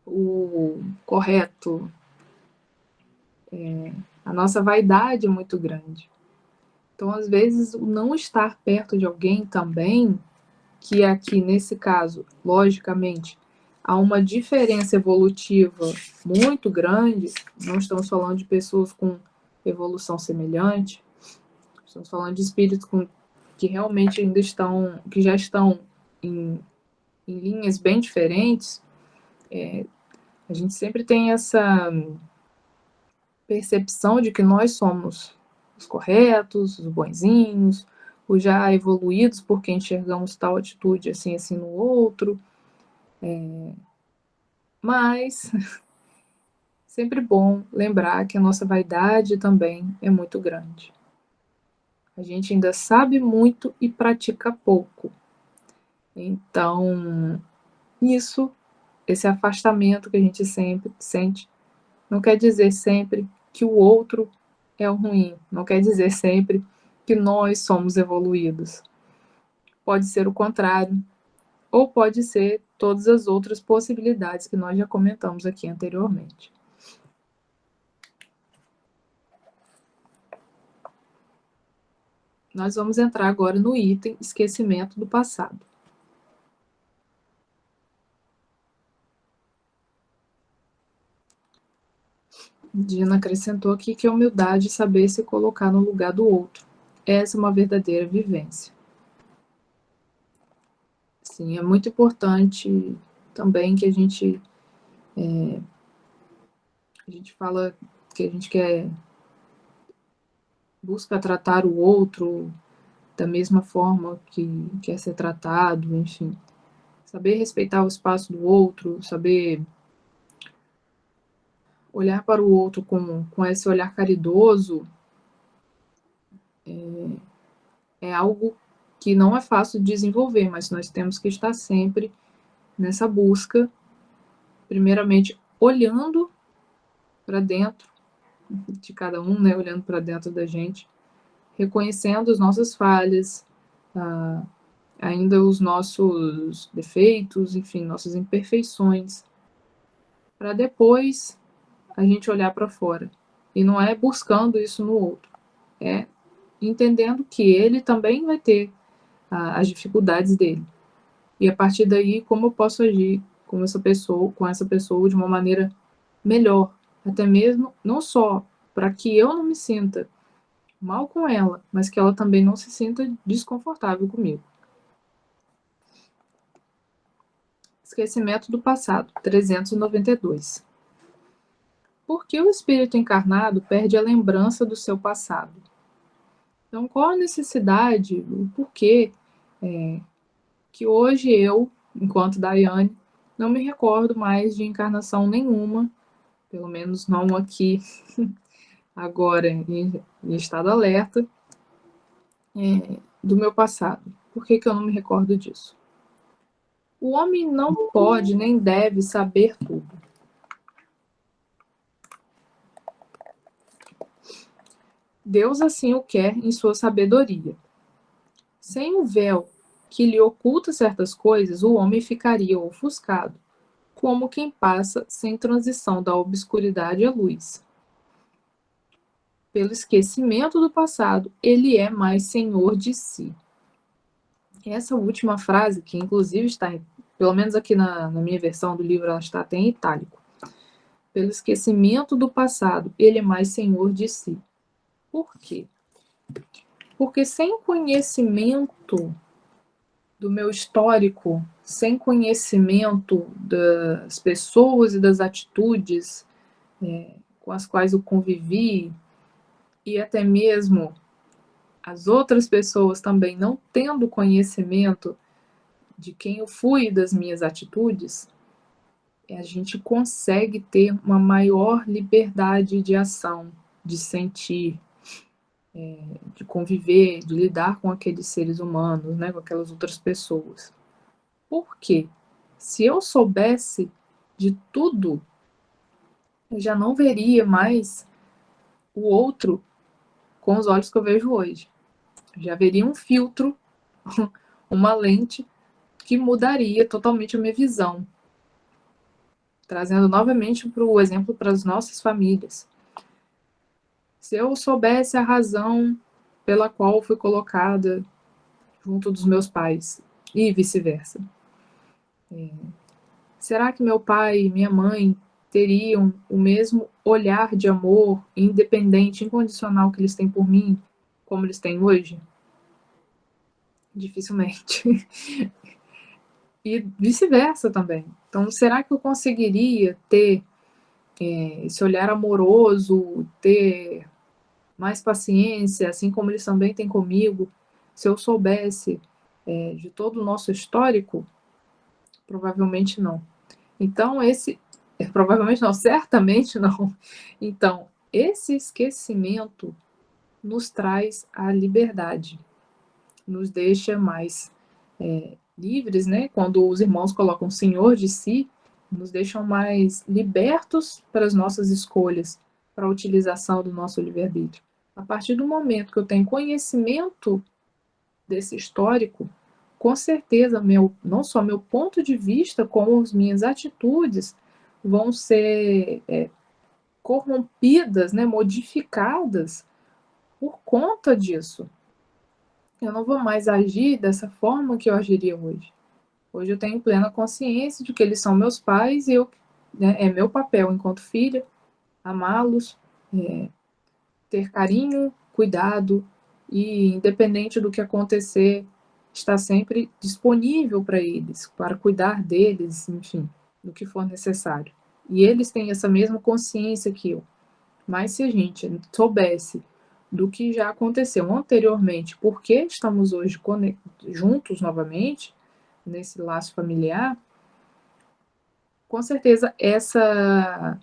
Speaker 4: o correto. A nossa vaidade é muito grande. Então, às vezes, o não estar perto de alguém também, que aqui nesse caso, logicamente, há uma diferença evolutiva muito grande, não estamos falando de pessoas com evolução semelhante, estamos falando de espíritos que realmente ainda estão, que já estão em linhas bem diferentes. A gente sempre tem essa percepção de que nós somos os corretos, os bonzinhos, os já evoluídos, porque enxergamos tal atitude assim, assim no outro. Mas sempre bom lembrar que a nossa vaidade também é muito grande. A gente ainda sabe muito e pratica pouco. Então, esse afastamento que a gente sempre sente, não quer dizer sempre que o outro é o ruim, não quer dizer sempre que nós somos evoluídos. Pode ser o contrário, ou pode ser todas as outras possibilidades que nós já comentamos aqui anteriormente. Nós vamos entrar agora no item esquecimento do passado. Dina acrescentou aqui que a humildade é saber se colocar no lugar do outro. Essa é uma verdadeira vivência. Sim, é muito importante também que a gente fala que a gente busca tratar o outro da mesma forma que quer ser tratado, enfim. Saber respeitar o espaço do outro, saber olhar para o outro com esse olhar caridoso, é algo que não é fácil de desenvolver, mas nós temos que estar sempre nessa busca, primeiramente olhando para dentro de cada um, né, olhando para dentro da gente, reconhecendo as nossas falhas, ainda os nossos defeitos, enfim, nossas imperfeições, para depois a gente olhar para fora. E não é buscando isso no outro, é entendendo que ele também vai ter as dificuldades dele. E a partir daí, como eu posso agir com essa pessoa de uma maneira melhor, até mesmo não só para que eu não me sinta mal com ela, mas que ela também não se sinta desconfortável comigo. Esquecimento do passado, 392. Por que o espírito encarnado perde a lembrança do seu passado? Então, qual a necessidade, o porquê que hoje eu, enquanto Daiane, não me recordo mais de encarnação nenhuma, pelo menos não aqui, agora em estado alerta, do meu passado. Por que eu não me recordo disso? O homem não pode nem deve saber tudo. Deus assim o quer em sua sabedoria. Sem o véu que lhe oculta certas coisas, o homem ficaria ofuscado, como quem passa sem transição da obscuridade à luz. Pelo esquecimento do passado, ele é mais senhor de si. Essa última frase, que inclusive está, pelo menos aqui na minha versão do livro, ela está até em itálico. Pelo esquecimento do passado, ele é mais senhor de si. Por quê? Porque sem conhecimento do meu histórico, sem conhecimento das pessoas e das atitudes com as quais eu convivi, e até mesmo as outras pessoas também não tendo conhecimento de quem eu fui e das minhas atitudes, a gente consegue ter uma maior liberdade de ação, de sentir, de conviver, de lidar com aqueles seres humanos, né, com aquelas outras pessoas. Por quê? Se eu soubesse de tudo, eu já não veria mais o outro com os olhos que eu vejo hoje. Eu já veria um filtro, uma lente que mudaria totalmente a minha visão. Trazendo novamente para o exemplo para as nossas famílias. Se eu soubesse a razão pela qual fui colocada junto dos meus pais e vice-versa, será que meu pai e minha mãe teriam o mesmo olhar de amor, independente, incondicional que eles têm por mim, como eles têm hoje? Dificilmente. E vice-versa também. Então, será que eu conseguiria ter esse olhar amoroso, ter mais paciência, assim como eles também têm comigo, se eu soubesse de todo o nosso histórico? Provavelmente não. Então, provavelmente não, certamente não. Então, esse esquecimento nos traz a liberdade, nos deixa mais livres, né? Quando os irmãos colocam Senhor de si, nos deixam mais libertos para as nossas escolhas, para a utilização do nosso livre-arbítrio. A partir do momento que eu tenho conhecimento desse histórico, com certeza, não só meu ponto de vista, como as minhas atitudes vão ser corrompidas, né, modificadas por conta disso. Eu não vou mais agir dessa forma que eu agiria hoje. Hoje eu tenho plena consciência de que eles são meus pais e é meu papel enquanto filha amá-los, ter carinho, cuidado e, independente do que acontecer, estar sempre disponível para eles, para cuidar deles, enfim, do que for necessário. E eles têm essa mesma consciência que eu. Mas se a gente soubesse do que já aconteceu anteriormente, por que estamos hoje juntos novamente, nesse laço familiar, com certeza essa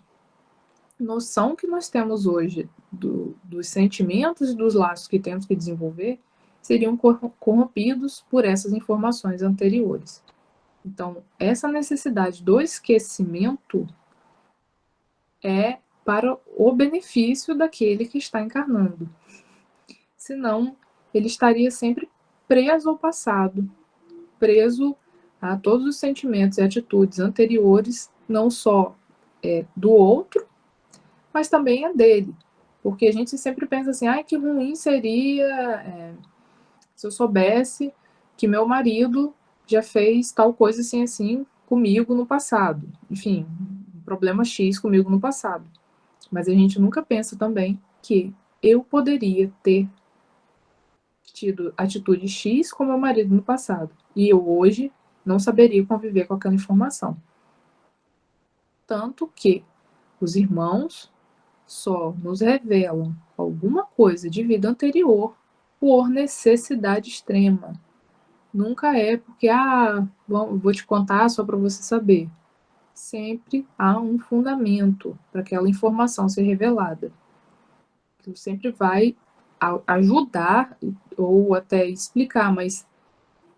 Speaker 4: noção que nós temos hoje dos sentimentos e dos laços que temos que desenvolver seriam corrompidos por essas informações anteriores. Então, essa necessidade do esquecimento é para o benefício daquele que está encarnando. Senão, ele estaria sempre preso ao passado, preso a todos os sentimentos e atitudes anteriores, não só do outro, mas também a dele. Porque a gente sempre pensa assim, que ruim seria se eu soubesse que meu marido já fez tal coisa assim, assim, comigo no passado. Enfim, um problema X comigo no passado. Mas a gente nunca pensa também que eu poderia ter tido atitude X com meu marido no passado. E eu hoje não saberia conviver com aquela informação. Tanto que os irmãos só nos revelam alguma coisa de vida anterior por necessidade extrema. Nunca é porque, vou te contar só para você saber. Sempre há um fundamento para aquela informação ser revelada. Que sempre vai ajudar ou até explicar, mas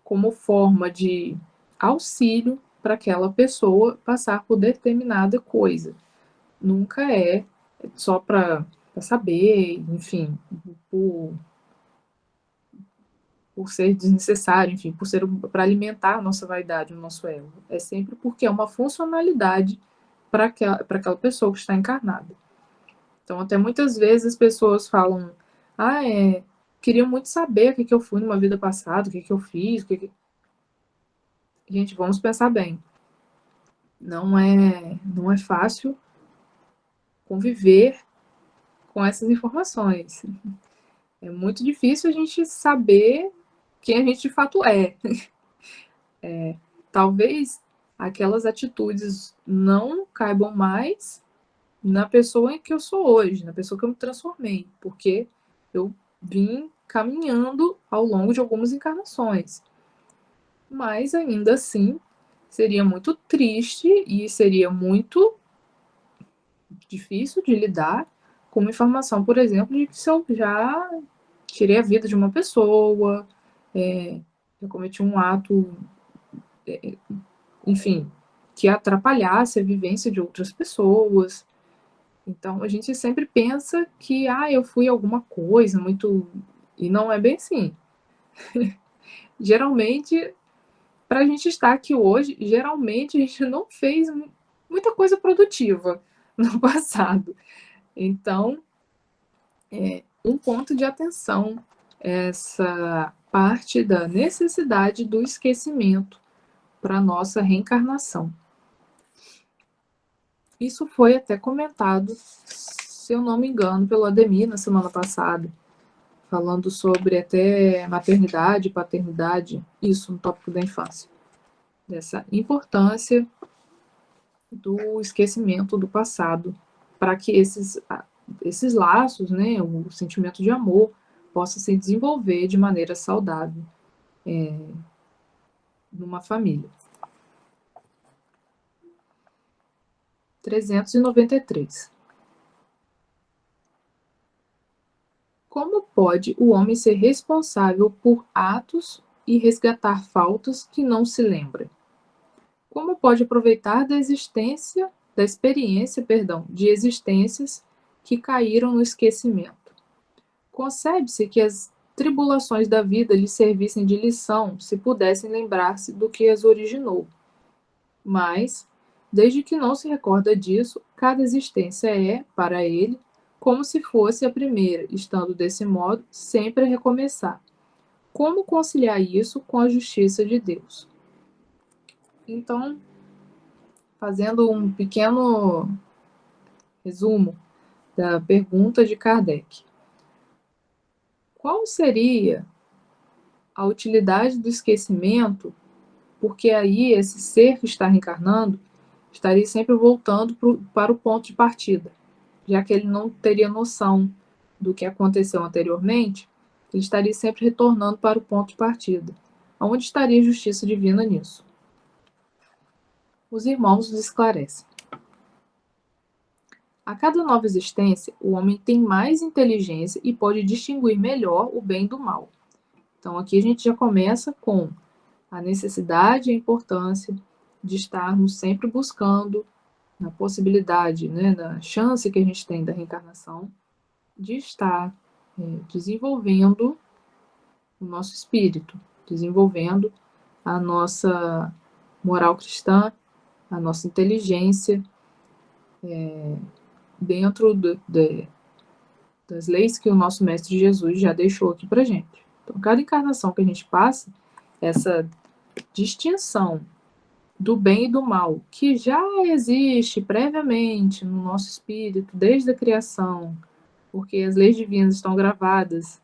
Speaker 4: como forma de auxílio para aquela pessoa passar por determinada coisa. Nunca é só para saber, enfim, por por ser desnecessário, enfim, por ser para alimentar a nossa vaidade, o nosso ego. É sempre porque é uma funcionalidade para aquela pessoa que está encarnada. Então, até muitas vezes as pessoas falam, queria muito saber o que eu fui numa vida passada, o que eu fiz, Gente, vamos pensar bem. Não é fácil conviver com essas informações. É muito difícil a gente saber quem a gente de fato é. Talvez aquelas atitudes não caibam mais na pessoa em que eu sou hoje, na pessoa que eu me transformei, porque eu vim caminhando ao longo de algumas encarnações. Mas ainda assim, seria muito triste e seria muito difícil de lidar com uma informação, por exemplo, de que se eu já tirei a vida de uma pessoa, eu cometi um ato, enfim, que atrapalhasse a vivência de outras pessoas. Então, a gente sempre pensa que, eu fui alguma coisa muito... E não é bem assim. Geralmente, para a gente estar aqui hoje, geralmente a gente não fez muita coisa produtiva no passado. Então, um ponto de atenção, essa parte da necessidade do esquecimento para a nossa reencarnação. Isso foi até comentado, se eu não me engano, pelo Ademir na semana passada, falando sobre até maternidade e paternidade, isso no tópico da infância. Dessa importância do esquecimento do passado, para que esses laços, né, o sentimento de amor, possa se desenvolver de maneira saudável numa família. 393. Como pode o homem ser responsável por atos e resgatar faltas que não se lembra? Como pode aproveitar da experiência, de existências que caíram no esquecimento? Concebe-se que as tribulações da vida lhe servissem de lição se pudessem lembrar-se do que as originou. Mas, desde que não se recorda disso, cada existência é, para ele, como se fosse a primeira, estando desse modo sempre a recomeçar. Como conciliar isso com a justiça de Deus? Então, fazendo um pequeno resumo da pergunta de Kardec. Qual seria a utilidade do esquecimento? Porque aí esse ser que está reencarnando estaria sempre voltando para o ponto de partida, já que ele não teria noção do que aconteceu anteriormente, ele estaria sempre retornando para o ponto de partida. Onde estaria a justiça divina nisso? Os irmãos nos esclarecem. A cada nova existência, o homem tem mais inteligência e pode distinguir melhor o bem do mal. Então, aqui a gente já começa com a necessidade e a importância de estarmos sempre buscando, na possibilidade, né, na chance que a gente tem da reencarnação, de estar desenvolvendo o nosso espírito, desenvolvendo a nossa moral cristã, a nossa inteligência, dentro das leis que o nosso Mestre Jesus já deixou aqui pra gente. Então, cada encarnação que a gente passa, essa distinção do bem e do mal, que já existe previamente no nosso espírito, desde a criação, porque as leis divinas estão gravadas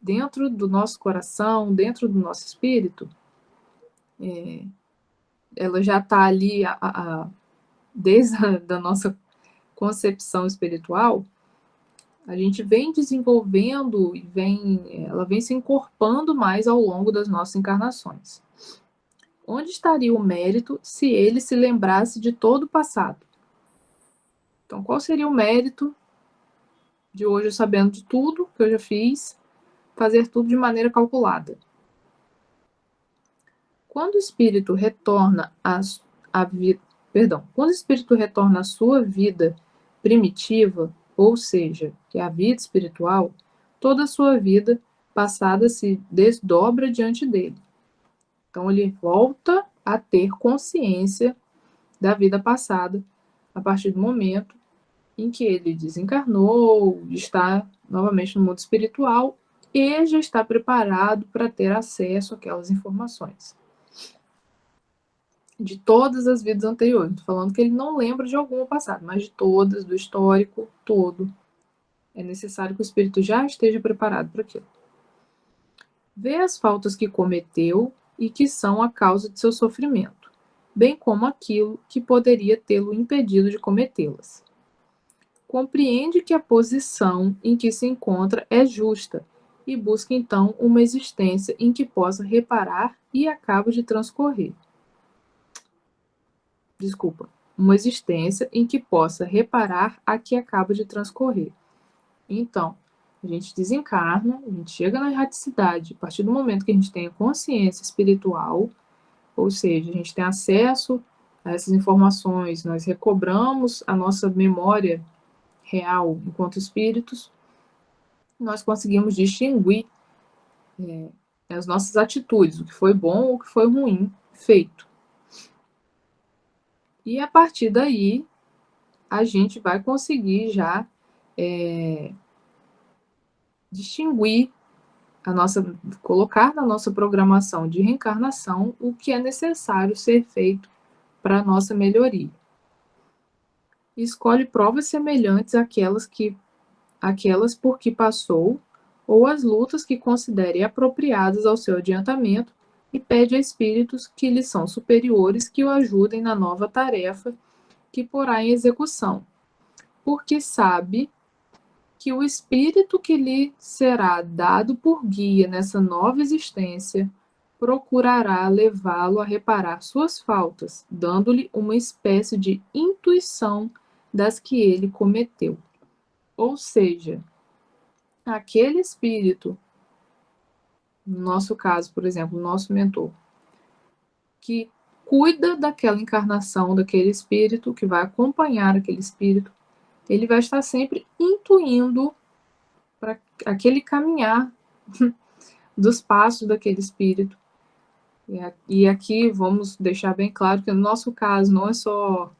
Speaker 4: dentro do nosso coração, dentro do nosso espírito, ela já está ali desde a nossa concepção espiritual, a gente vem desenvolvendo e ela vem se encorpando mais ao longo das nossas encarnações. Onde estaria o mérito se ele se lembrasse de todo o passado? Então, qual seria o mérito de hoje, eu sabendo de tudo que eu já fiz, fazer tudo de maneira calculada? Quando o espírito retorna quando o espírito retorna à sua vida primitiva, ou seja, que é a vida espiritual, toda a sua vida passada se desdobra diante dele. Então, ele volta a ter consciência da vida passada a partir do momento em que ele desencarnou, está novamente no mundo espiritual e já está preparado para ter acesso àquelas informações de todas as vidas anteriores. Estou falando que ele não lembra de alguma passada, mas de todas, do histórico todo. É necessário que o espírito já esteja preparado para aquilo. Vê as faltas que cometeu e que são a causa de seu sofrimento, bem como aquilo que poderia tê-lo impedido de cometê-las. Compreende que a posição em que se encontra é justa e busca então uma existência em que possa reparar e acaba de transcorrer. Uma existência em que possa reparar a que acaba de transcorrer. Então, a gente desencarna, a gente chega na erraticidade, a partir do momento que a gente tem a consciência espiritual, ou seja, a gente tem acesso a essas informações, nós recobramos a nossa memória real enquanto espíritos, nós conseguimos distinguir as nossas atitudes, o que foi bom ou o que foi ruim feito. E a partir daí, a gente vai conseguir já distinguir colocar na nossa programação de reencarnação o que é necessário ser feito para a nossa melhoria. Escolhe provas semelhantes àquelas por que passou, ou as lutas que considere apropriadas ao seu adiantamento, e pede a espíritos que lhe são superiores que o ajudem na nova tarefa que porá em execução, porque sabe que o espírito que lhe será dado por guia nessa nova existência procurará levá-lo a reparar suas faltas, dando-lhe uma espécie de intuição das que ele cometeu. Ou seja, aquele espírito, no nosso caso, por exemplo, o nosso mentor, que cuida daquela encarnação, daquele espírito, que vai acompanhar aquele espírito, ele vai estar sempre intuindo para aquele caminhar dos passos daquele espírito. E aqui vamos deixar bem claro que no nosso caso não é só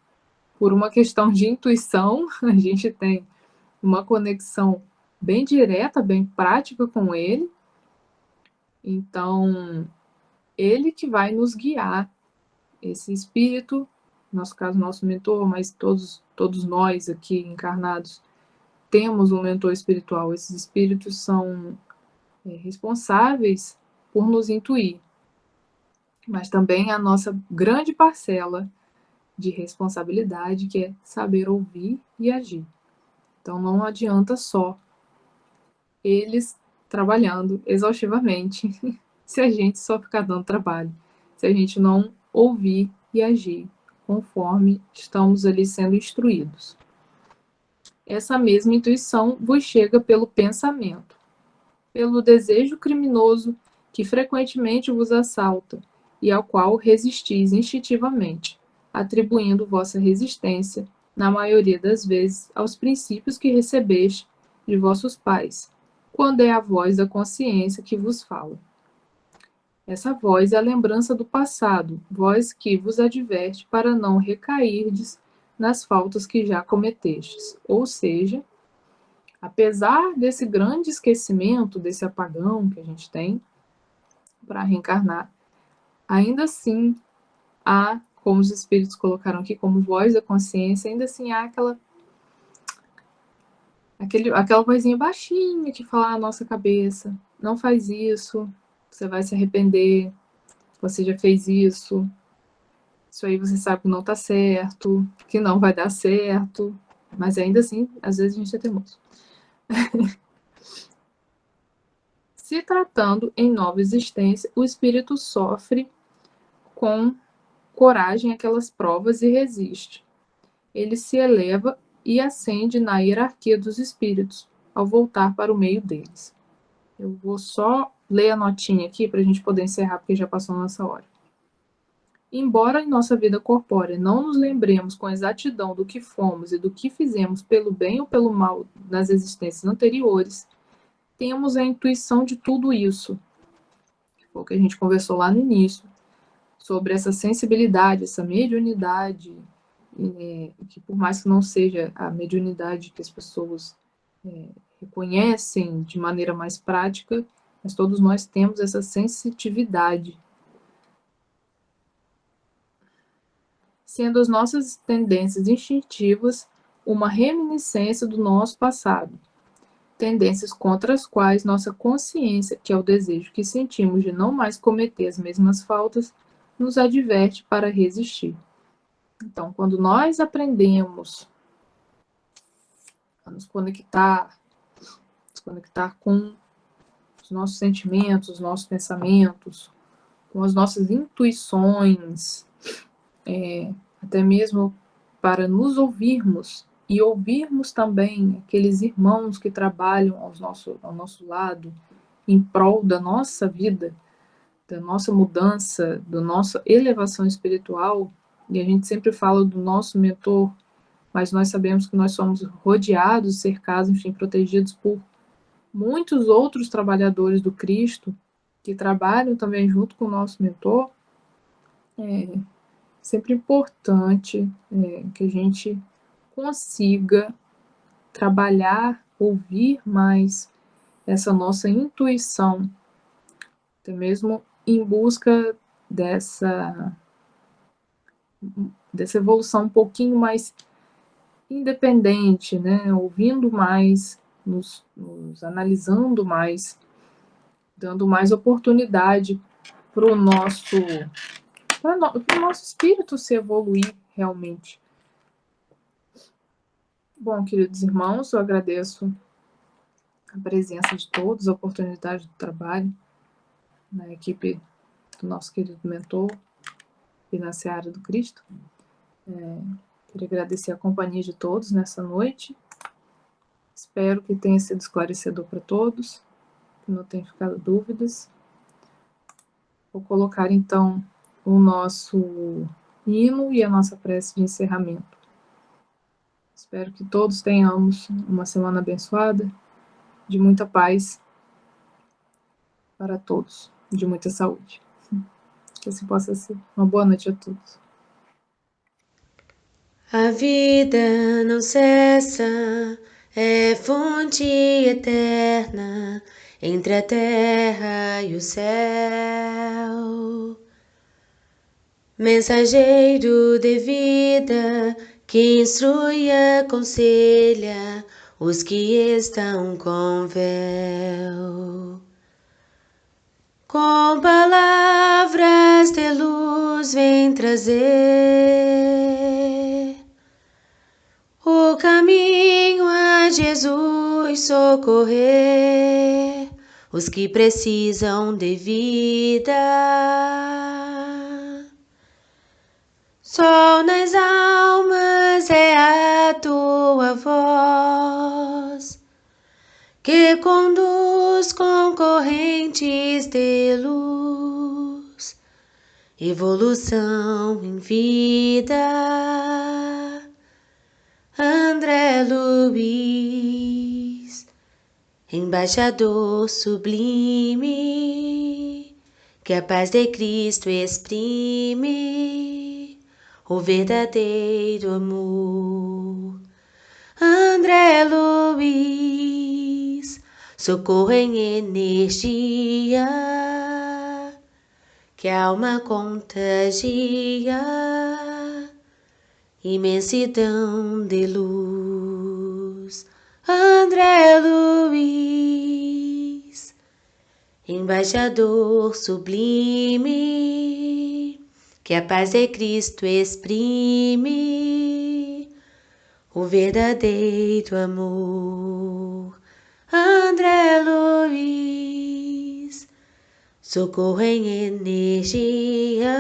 Speaker 4: por uma questão de intuição, a gente tem uma conexão bem direta, bem prática com ele. Então, ele que vai nos guiar, esse espírito, no nosso caso, nosso mentor, mas todos nós aqui encarnados temos um mentor espiritual. Esses espíritos são responsáveis por nos intuir, mas também a nossa grande parcela de responsabilidade, que é saber ouvir e agir. Então, não adianta só eles trabalhando exaustivamente se a gente só ficar dando trabalho, se a gente não ouvir e agir conforme estamos ali sendo instruídos. Essa mesma intuição vos chega pelo pensamento, pelo desejo criminoso que frequentemente vos assalta e ao qual resistis instintivamente, atribuindo vossa resistência, na maioria das vezes, aos princípios que recebeste de vossos pais, quando é a voz da consciência que vos fala. Essa voz é a lembrança do passado, voz que vos adverte para não recairdes nas faltas que já cometestes. Ou seja, apesar desse grande esquecimento, desse apagão que a gente tem para reencarnar, ainda assim há, como os espíritos colocaram aqui, como voz da consciência, ainda assim há aquela vozinha baixinha que fala na nossa cabeça: não faz isso, você vai se arrepender, você já fez isso aí você sabe que não está certo, que não vai dar certo, mas ainda assim, às vezes a gente é teimoso. Se tratando em nova existência, o espírito sofre com coragem aquelas provas e resiste. Ele se eleva e ascende na hierarquia dos espíritos, ao voltar para o meio deles. Eu vou só ler a notinha aqui para a gente poder encerrar, porque já passou a nossa hora. Embora em nossa vida corpórea não nos lembremos com exatidão do que fomos e do que fizemos pelo bem ou pelo mal nas existências anteriores, temos a intuição de tudo isso, que foi o que a gente conversou lá no início, sobre essa sensibilidade, essa mediunidade, que por mais que não seja a mediunidade que as pessoas reconhecem de maneira mais prática, mas todos nós temos essa sensitividade, sendo as nossas tendências instintivas uma reminiscência do nosso passado, tendências contra as quais nossa consciência, que é o desejo que sentimos de não mais cometer as mesmas faltas, nos adverte para resistir. Então, quando nós aprendemos a nos conectar com os nossos sentimentos, os nossos pensamentos, com as nossas intuições, até mesmo para nos ouvirmos e ouvirmos também aqueles irmãos que trabalham ao nosso lado, em prol da nossa vida, da nossa mudança, da nossa elevação espiritual. E a gente sempre fala do nosso mentor, mas nós sabemos que nós somos rodeados, cercados, enfim, protegidos por muitos outros trabalhadores do Cristo que trabalham também junto com o nosso mentor. É sempre importante que a gente consiga trabalhar, ouvir mais essa nossa intuição, até mesmo em busca dessa evolução um pouquinho mais independente, né? Ouvindo mais, nos analisando mais, dando mais oportunidade para o nosso espírito se evoluir realmente. Bom, queridos irmãos, eu agradeço a presença de todos, a oportunidade do trabalho na equipe do nosso querido mentor e na Seara do Cristo. Queria agradecer a companhia de todos nessa noite. Espero que tenha sido esclarecedor para todos, que não tenha ficado dúvidas. Vou colocar, então, o nosso hino e a nossa prece de encerramento. Espero que todos tenhamos uma semana abençoada, de muita paz para todos, de muita saúde. Que assim possa ser. Uma boa noite a todos.
Speaker 1: A vida não cessa, é fonte eterna entre a terra e o céu. Mensageiro de vida que instrui e aconselha os que estão com véu. Com palavras de luz vem trazer o caminho a Jesus, socorrer os que precisam de vida. Sol nas almas é a tua voz, que conduz com correntes de luz, evolução em vida. André Luiz, embaixador sublime, que a paz de Cristo exprime o verdadeiro amor. André Luiz, socorro em energia, que a alma contagia, imensidão de luz. André Luiz, embaixador sublime, que a paz de Cristo exprime o verdadeiro amor. André Luiz, socorro em energia,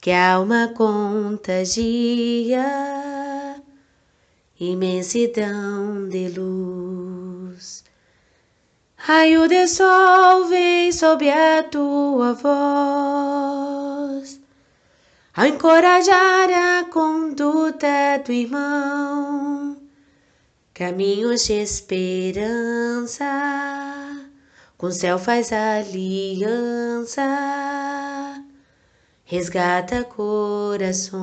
Speaker 1: que a alma contagia, imensidão de luz. Raio de sol vem sob a tua voz, ao encorajar a conduta do irmão, caminhos de esperança, com o céu faz aliança, resgata corações.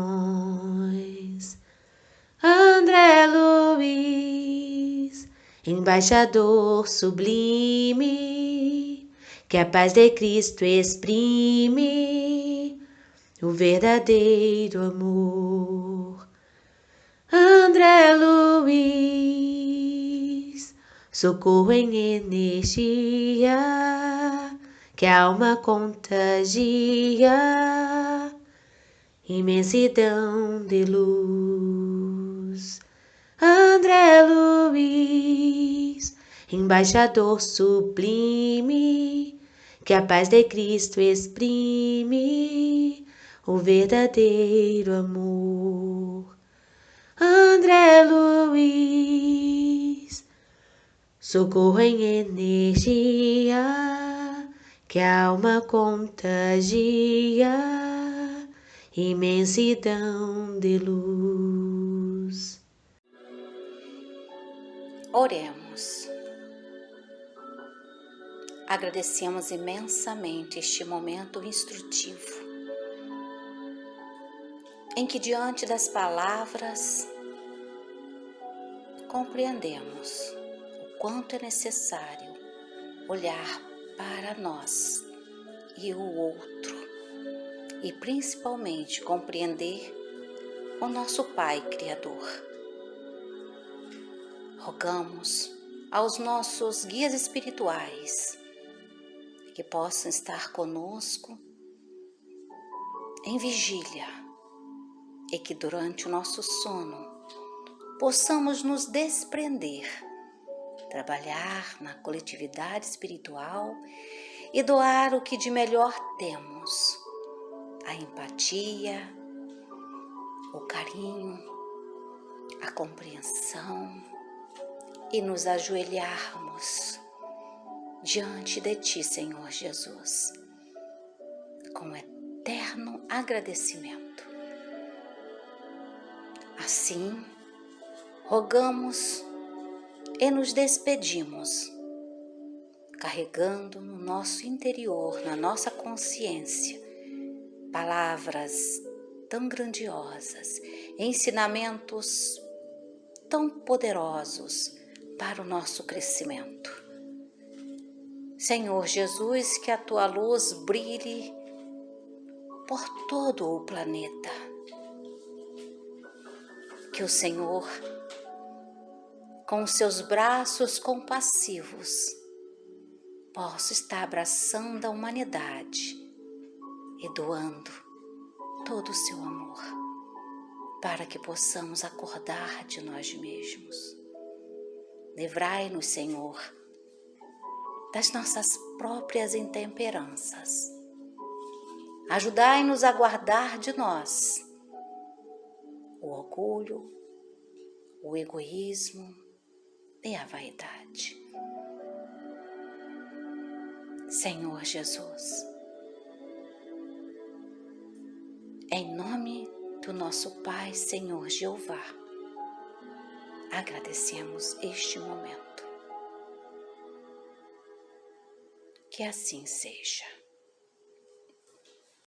Speaker 1: André Luiz, embaixador sublime, que a paz de Cristo exprime o verdadeiro amor. André Luiz, socorro em energia, que a alma contagia, imensidão de luz. André Luiz, embaixador sublime, que a paz de Cristo exprime o verdadeiro amor. André Luiz, socorro em energia, que a alma contagia, imensidão de luz.
Speaker 2: Oremos. Agradecemos imensamente este momento instrutivo, em que diante das palavras compreendemos o quanto é necessário olhar para nós e o outro, e principalmente compreender o nosso Pai Criador. Rogamos aos nossos guias espirituais que possam estar conosco em vigília e que durante o nosso sono possamos nos desprender, trabalhar na coletividade espiritual e doar o que de melhor temos: a empatia, o carinho, a compreensão, e nos ajoelharmos diante de Ti, Senhor Jesus, com eterno agradecimento. Assim, rogamos e nos despedimos, carregando no nosso interior, na nossa consciência, palavras tão grandiosas, ensinamentos tão poderosos para o nosso crescimento. Senhor Jesus, que a Tua luz brilhe por todo o planeta. Que o Senhor, com os seus braços compassivos, possa estar abraçando a humanidade e doando todo o seu amor, para que possamos acordar de nós mesmos. Livrai-nos, Senhor, das nossas próprias intemperanças. Ajudai-nos a guardar de nós o orgulho, o egoísmo e a vaidade. Senhor Jesus, em nome do nosso Pai, Senhor Jeová, agradecemos este momento. Que assim seja.